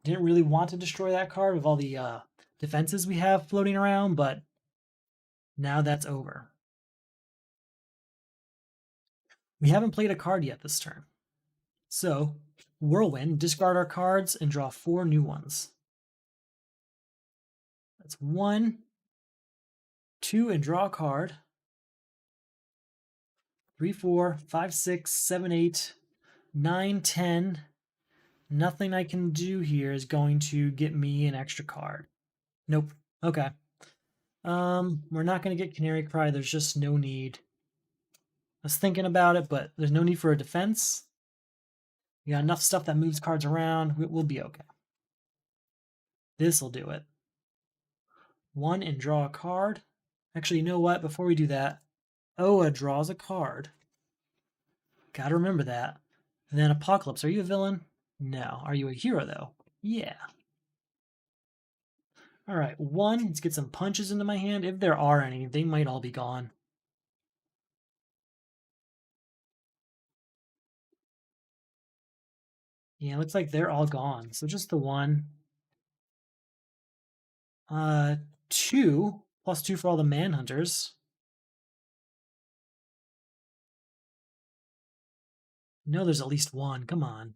Didn't really want to destroy that card with all the defenses we have floating around, but now that's over. We haven't played a card yet this turn. So, Whirlwind, discard our cards and draw 4 new ones. That's 1, 2, and draw a card. 3, 4, 5, 6, 7, 8, 9, 10. Nothing I can do here is going to get me an extra card. Nope. Okay. We're not going to get Canary Cry. There's just no need. I was thinking about it, but there's no need for a defense. We got enough stuff that moves cards around. We'll be okay. This'll do it. 1 and draw a card. Actually, you know what? Before we do that, Oa draws a card. Gotta remember that. And then Apocalypse, are you a villain? No. Are you a hero, though? Yeah. All right, 1. Let's get some punches into my hand. If there are any, they might all be gone. Yeah, looks like they're all gone. So just the 1. Uh, 2 plus 2 for all the manhunters. No, there's at least one. Come on.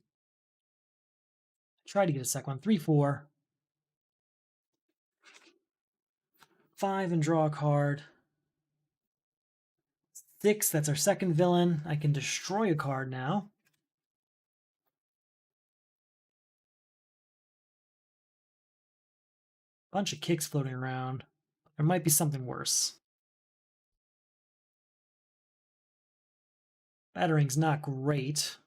Try to get a second one. 3, 4, 5, and draw a card. 6, that's our second villain. I can destroy a card now. Bunch of kicks floating around. There might be something worse. Battering's not great.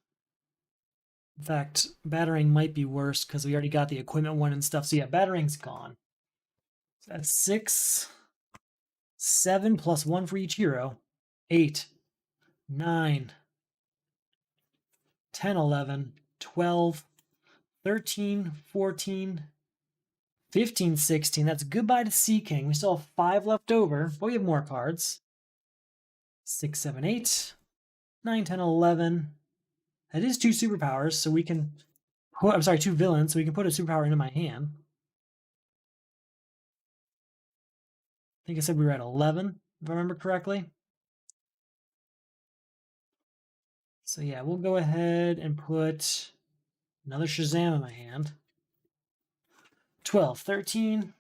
In fact, battering might be worse because we already got the equipment one and stuff. So yeah, battering's gone. So that's 6, 7 plus 1 for each hero. 8, 9, 10, 11, 12, 13, 14, 15, 16. That's goodbye to Sea King. We still have 5 left over, but we have more cards. 6, 7, 8, 9, 10, 11. That is 2 superpowers, so we can put, I'm sorry, 2 villains, so we can put a superpower into my hand. I think I said we were at 11, if I remember correctly. So yeah, we'll go ahead and put another Shazam in my hand. 12, 13.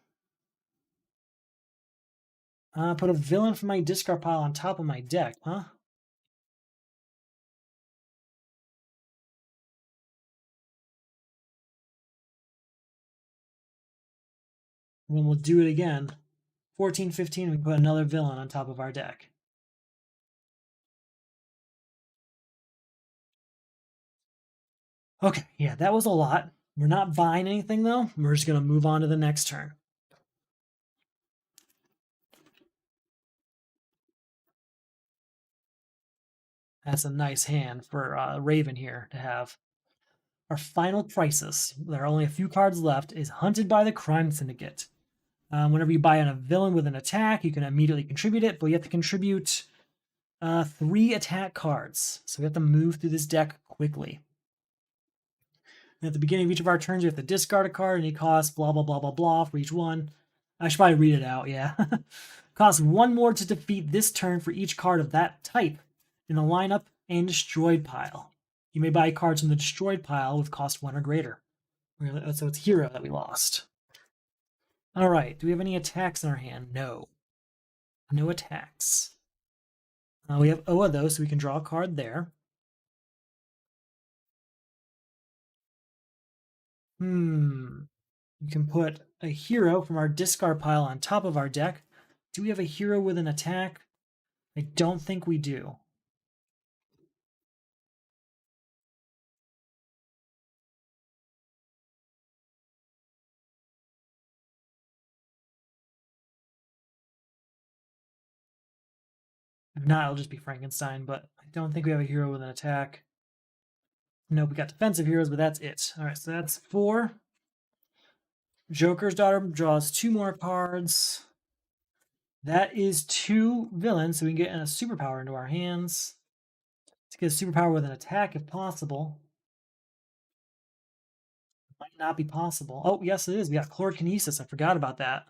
Put a villain from my discard pile on top of my deck, huh? And then we'll do it again. 14, 15, we can put another villain on top of our deck. Okay, yeah, that was a lot. We're not buying anything, though. We're just going to move on to the next turn. That's a nice hand for Raven here to have. Our final crisis, there are only a few cards left, is Hunted by the Crime Syndicate. Whenever you buy a villain with an attack, you can immediately contribute it, but you have to contribute 3 attack cards. So we have to move through this deck quickly. And at the beginning of each of our turns, we have to discard a card, and it costs blah, blah, blah, blah, blah for each one. I should probably read it out, yeah. Costs 1 more to defeat this turn for each card of that type in the lineup and destroyed pile. You may buy cards from the destroyed pile with cost 1 or greater. So it's hero that we lost. All right, do we have any attacks in our hand? No. No attacks. We have Oa, though, so we can draw a card there. You can put a hero from our discard pile on top of our deck. Do we have a hero with an attack? I don't think we do. If not, it'll just be Frankenstein, but I don't think we have a hero with an attack. Nope, we got defensive heroes, but that's it. All right, so that's 4. Joker's Daughter draws 2 more cards. That is 2 villains, so we can get a superpower into our hands. To get a superpower with an attack if possible. Might not be possible. Oh, yes, it is. We got Chlorokinesis. I forgot about that.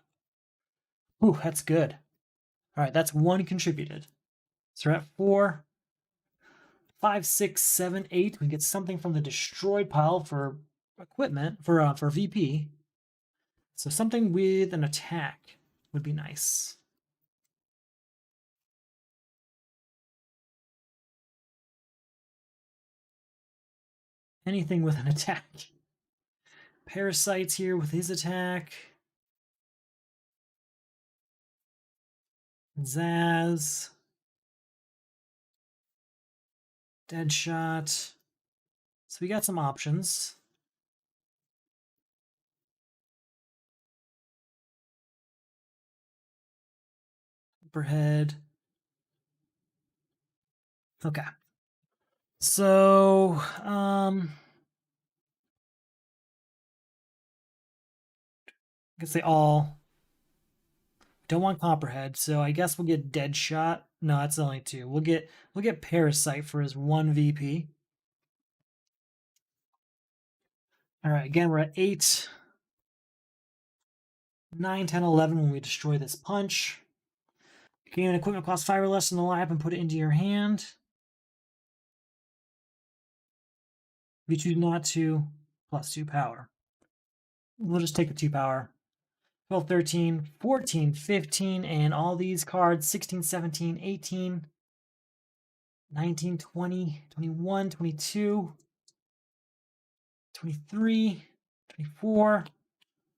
Ooh, that's good. All right, that's 1 contributed. So we're at 4, 5, 6, 7, 8. We get something from the destroyed pile for equipment, for VP. So something with an attack would be nice. Anything with an attack. Parasite's here with his attack. Zaz. Deadshot. So we got some options. Overhead. Okay. So, I guess they all don't want Copperhead, so I guess we'll get Deadshot. No, that's only 2. We'll get Parasite for his 1 VP. All right, again, we're at 8. 9, 10, 11 when we destroy this punch. Gain an equipment cost 5 or less in the lab and put it into your hand. If you choose not to, plus 2 power. We'll just take the 2 power. 12, 13, 14, 15, and all these cards 16, 17, 18, 19, 20, 21, 22, 23, 24,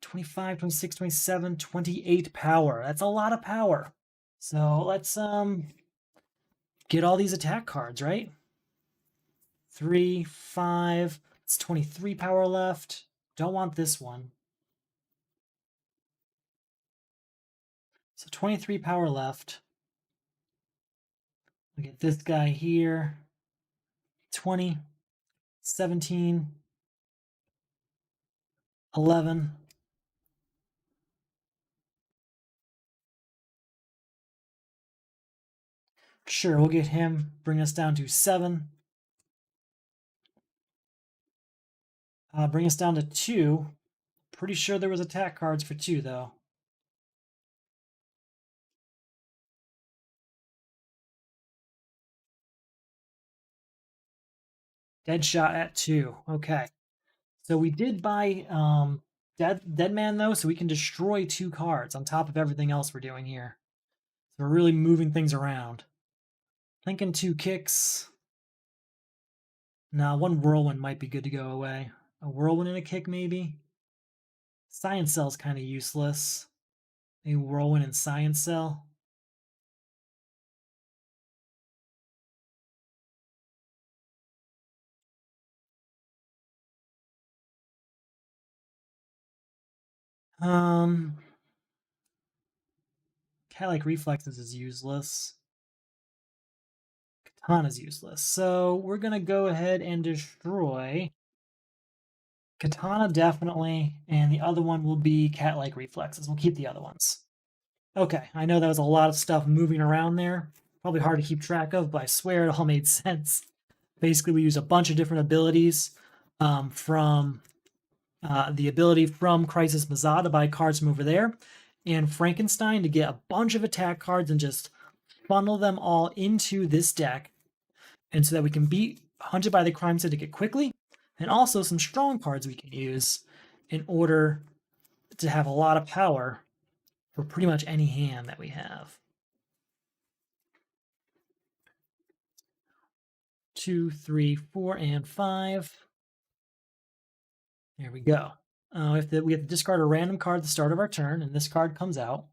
25, 26, 27, 28 power. That's a lot of power. So let's get all these attack cards, right? 3, 5, it's 23 power left. Don't want this one. So 23 power left. We get this guy here. 20, 17, 11. Sure, we'll get him. Bring us down to 7. Bring us down to 2. Pretty sure there was attack cards for 2, though. Dead shot at 2. Okay. So we did buy Dead Man, though, so we can destroy 2 cards on top of everything else we're doing here. So we're really moving things around. Thinking 2 kicks. Nah, 1 whirlwind might be good to go away. A whirlwind and a kick, maybe? Science Cell's kind of useless. Maybe whirlwind and Science Cell. Cat-like reflexes is useless. Katana's useless. So we're going to go ahead and destroy Katana, definitely, and the other one will be cat-like reflexes. We'll keep the other ones. Okay, I know that was a lot of stuff moving around there. Probably hard to keep track of, but I swear it all made sense. Basically, we use a bunch of different abilities from the ability from Crisis Mazah to buy cards from over there, and Frankenstein to get a bunch of attack cards and just funnel them all into this deck, and so that we can beat Hunted by the Crime Syndicate quickly, and also some strong cards we can use in order to have a lot of power for pretty much any hand that we have. 2, 3, 4, and 5. There we go. We have to discard a random card at the start of our turn, and this card comes out.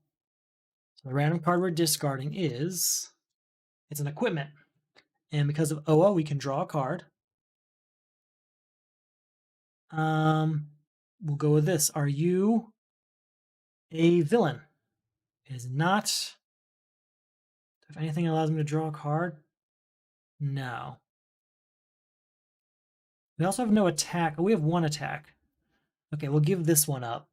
So the random card we're discarding it's an equipment. And because of OA, we can draw a card. We'll go with this. Are you a villain? It is not. If anything allows me to draw a card, no. We also have no attack. Oh, we have 1 attack. Okay, we'll give this one up.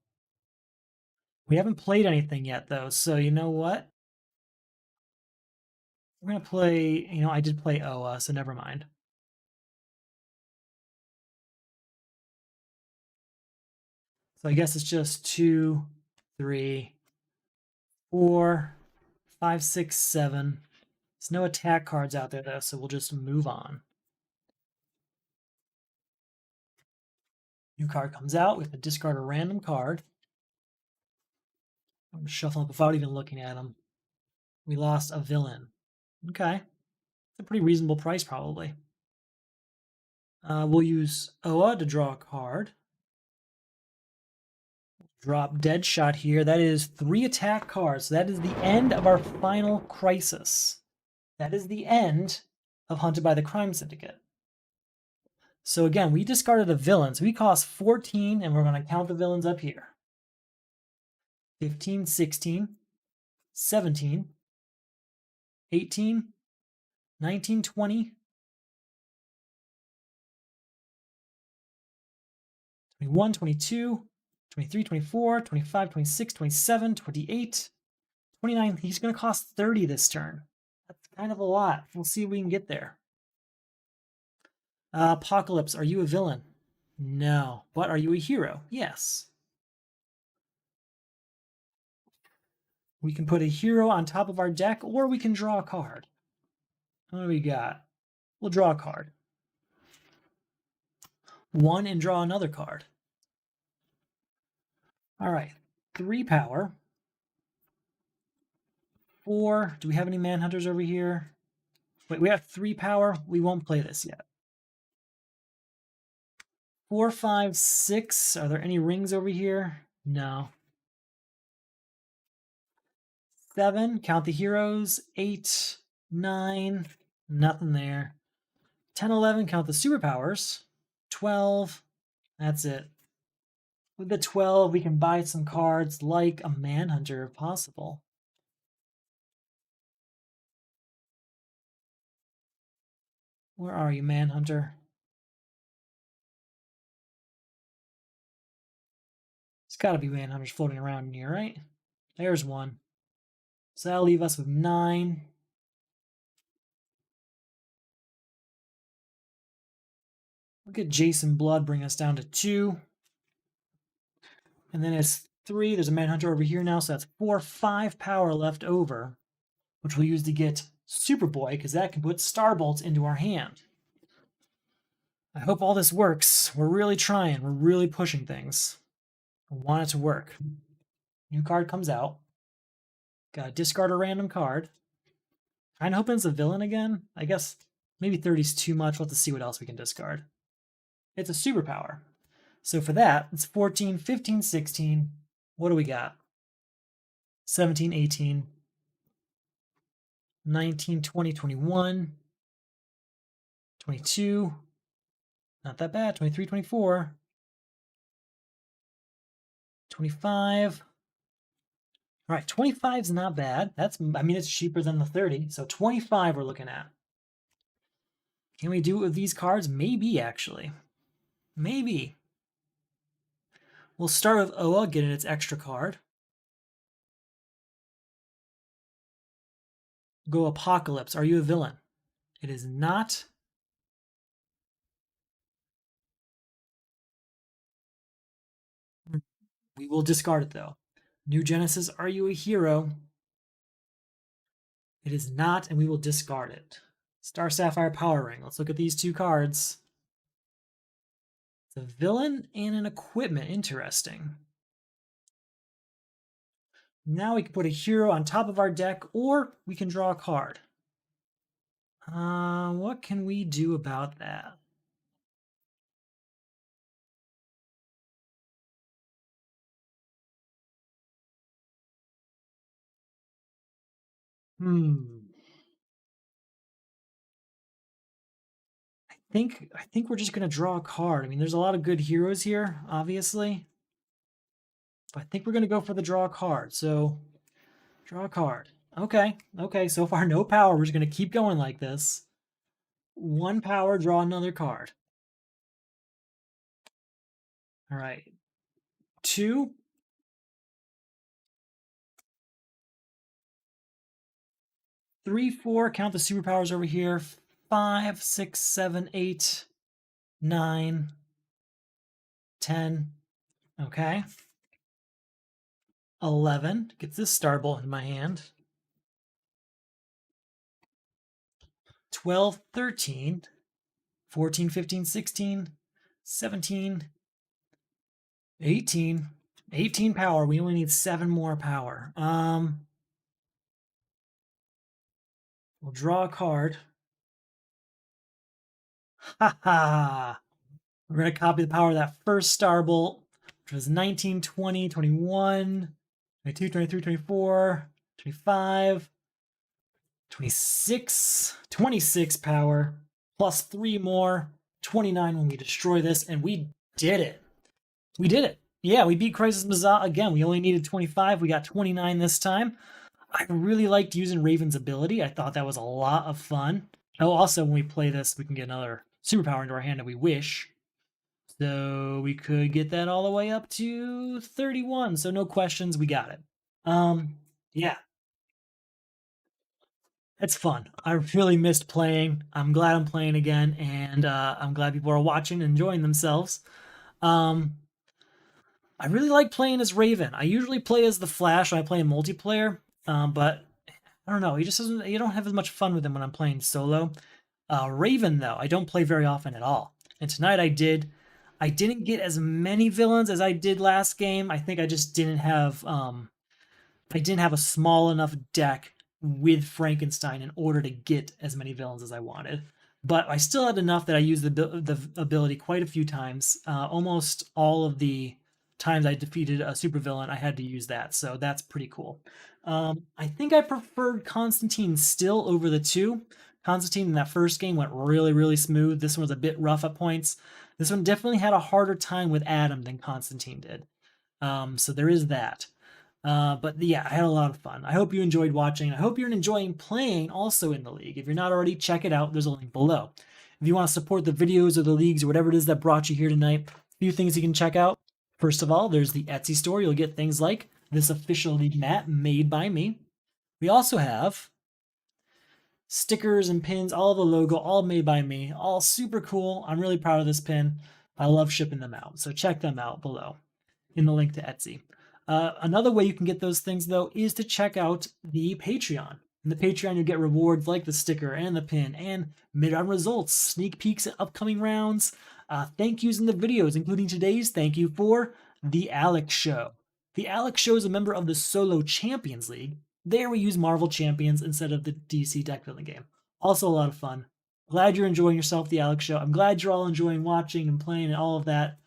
We haven't played anything yet, though, so you know what? We're going to play, I did play OA, so never mind. So I guess it's just 2, 3, 4, 5, 6, 7. There's no attack cards out there, though, so we'll just move on. New card comes out. We have to discard a random card. I'm shuffling up without even looking at them. We lost a villain. Okay. It's a pretty reasonable price, probably. We'll use OA to draw a card. Drop Dead Shot here. That is 3 attack cards. So that is the end of our final crisis. That is the end of Hunted by the Crime Syndicate. So again, we discarded a villain. So we cost 14, and we're going to count the villains up here. 15, 16, 17, 18, 19, 20, 21, 22, 23, 24, 25, 26, 27, 28, 29. He's going to cost 30 this turn. That's kind of a lot. We'll see if we can get there. Apocalypse, are you a villain? No. But are you a hero? Yes. We can put a hero on top of our deck, or we can draw a card. What do we got? We'll draw a card. One and draw another card. All right, 3 power. 4. Do we have any Manhunters over here? Wait, we have 3 power. We won't play this yet. 4, 5, 6. Are there any rings over here? No. 7. Count the heroes. 8, 9. Nothing there. 10, 11. Count the superpowers. 12. That's it. With the 12, we can buy some cards like a Manhunter if possible. Where are you, Manhunter? There's got to be Manhunters floating around in here, right? There's one. So that'll leave us with 9. Look at Jason Blood bring us down to 2. And then it's 3. There's a Manhunter over here now, so that's 4, 5 power left over, which we'll use to get Superboy, because that can put Starbolts into our hand. I hope all this works. We're really trying. We're really pushing things. I want it to work. New card comes out. Gotta discard a random card. Kinda hoping it's a villain again. I guess maybe 30's too much. We'll have to see what else we can discard. It's a superpower. So for that, it's 14, 15, 16. What do we got? 17, 18, 19, 20, 21, 22. Not that bad. 23, 24, 25. All right, 25 is not bad. I mean, it's cheaper than the 30. So 25 we're looking at. Can we do it with these cards? Maybe, actually. Maybe. We'll start with Oa, getting its extra card. Go Apocalypse. Are you a villain? It is not. We will discard it, though. New Genesis, are you a hero? It is not, and we will discard it. Star Sapphire Power Ring. Let's look at these 2 cards. It's a villain and an equipment. Interesting. Now we can put a hero on top of our deck, or we can draw a card. What can we do about that? I think we're just gonna draw a card. I mean, there's a lot of good heroes here, obviously. But I think we're gonna go for the draw a card. So draw a card. Okay. So far, no power. We're just gonna keep going like this. 1 power, draw another card. All right. 2. 3, 4. Count the superpowers over here. 5, 6, 7, 8, 9, 10. Okay. 11. Gets this Starbolt in my hand. 12, 13, 14, 15, 16, 17, 18. 18 power. We only need 7 more power. We'll draw a card. Ha ha! We're going to copy the power of that first Starbolt, which was 19, 20, 21, 22, 23, 24, 25, 26, 26 power, plus 3 more, 29 when we destroy this, and we did it. We did it. Yeah, we beat Crisis Mazah again. We only needed 25. We got 29 this time. I really liked using Raven's ability. I thought that was a lot of fun. Oh, also, when we play this, we can get another superpower into our hand if we wish. So we could get that all the way up to 31. So no questions, we got it. Yeah. It's fun. I really missed playing. I'm glad I'm playing again, and I'm glad people are watching and enjoying themselves. I really like playing as Raven. I usually play as the Flash when I play in multiplayer. But I don't know. He just doesn't. You don't have as much fun with him when I'm playing solo. Raven though, I don't play very often at all, and tonight I did. I didn't get as many villains as I did last game. I think I just didn't have I didn't have a small enough deck with Frankenstein in order to get as many villains as I wanted. But I still had enough that I used the ability quite a few times. Almost all of the times I defeated a supervillain, I had to use that. So that's pretty cool. I think I preferred Constantine still over the two. Constantine in that first game went really, really smooth. This one was a bit rough at points. This one definitely had a harder time with Adam than Constantine did. So there is that. But yeah, I had a lot of fun. I hope you enjoyed watching. I hope you're enjoying playing also in the league. If you're not already, check it out. There's a link below. If you want to support the videos or the leagues or whatever it is that brought you here tonight, a few things you can check out. First of all, there's the Etsy store. You'll get things like this official league mat made by me. We also have stickers and pins, all the logo, all made by me, all super cool. I'm really proud of this pin. I love shipping them out. So check them out below in the link to Etsy. Another way you can get those things, though, is to check out the Patreon. In the Patreon, you'll get rewards like the sticker and the pin and mid-round results, sneak peeks at upcoming rounds, thank yous in the videos, including today's thank you for The Alex Show. The Alex Show is a member of the Solo Champions League. There we use Marvel Champions instead of the DC deck building game. Also a lot of fun. Glad you're enjoying yourself, The Alex Show. I'm glad you're all enjoying watching and playing and all of that.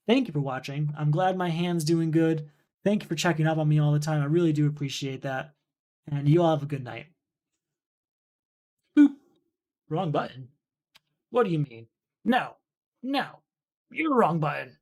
Thank you for watching. I'm glad my hand's doing good. Thank you for checking up on me all the time. I really do appreciate that. And you all have a good night. Boop. Wrong button. What do you mean? No. No. You're the wrong button.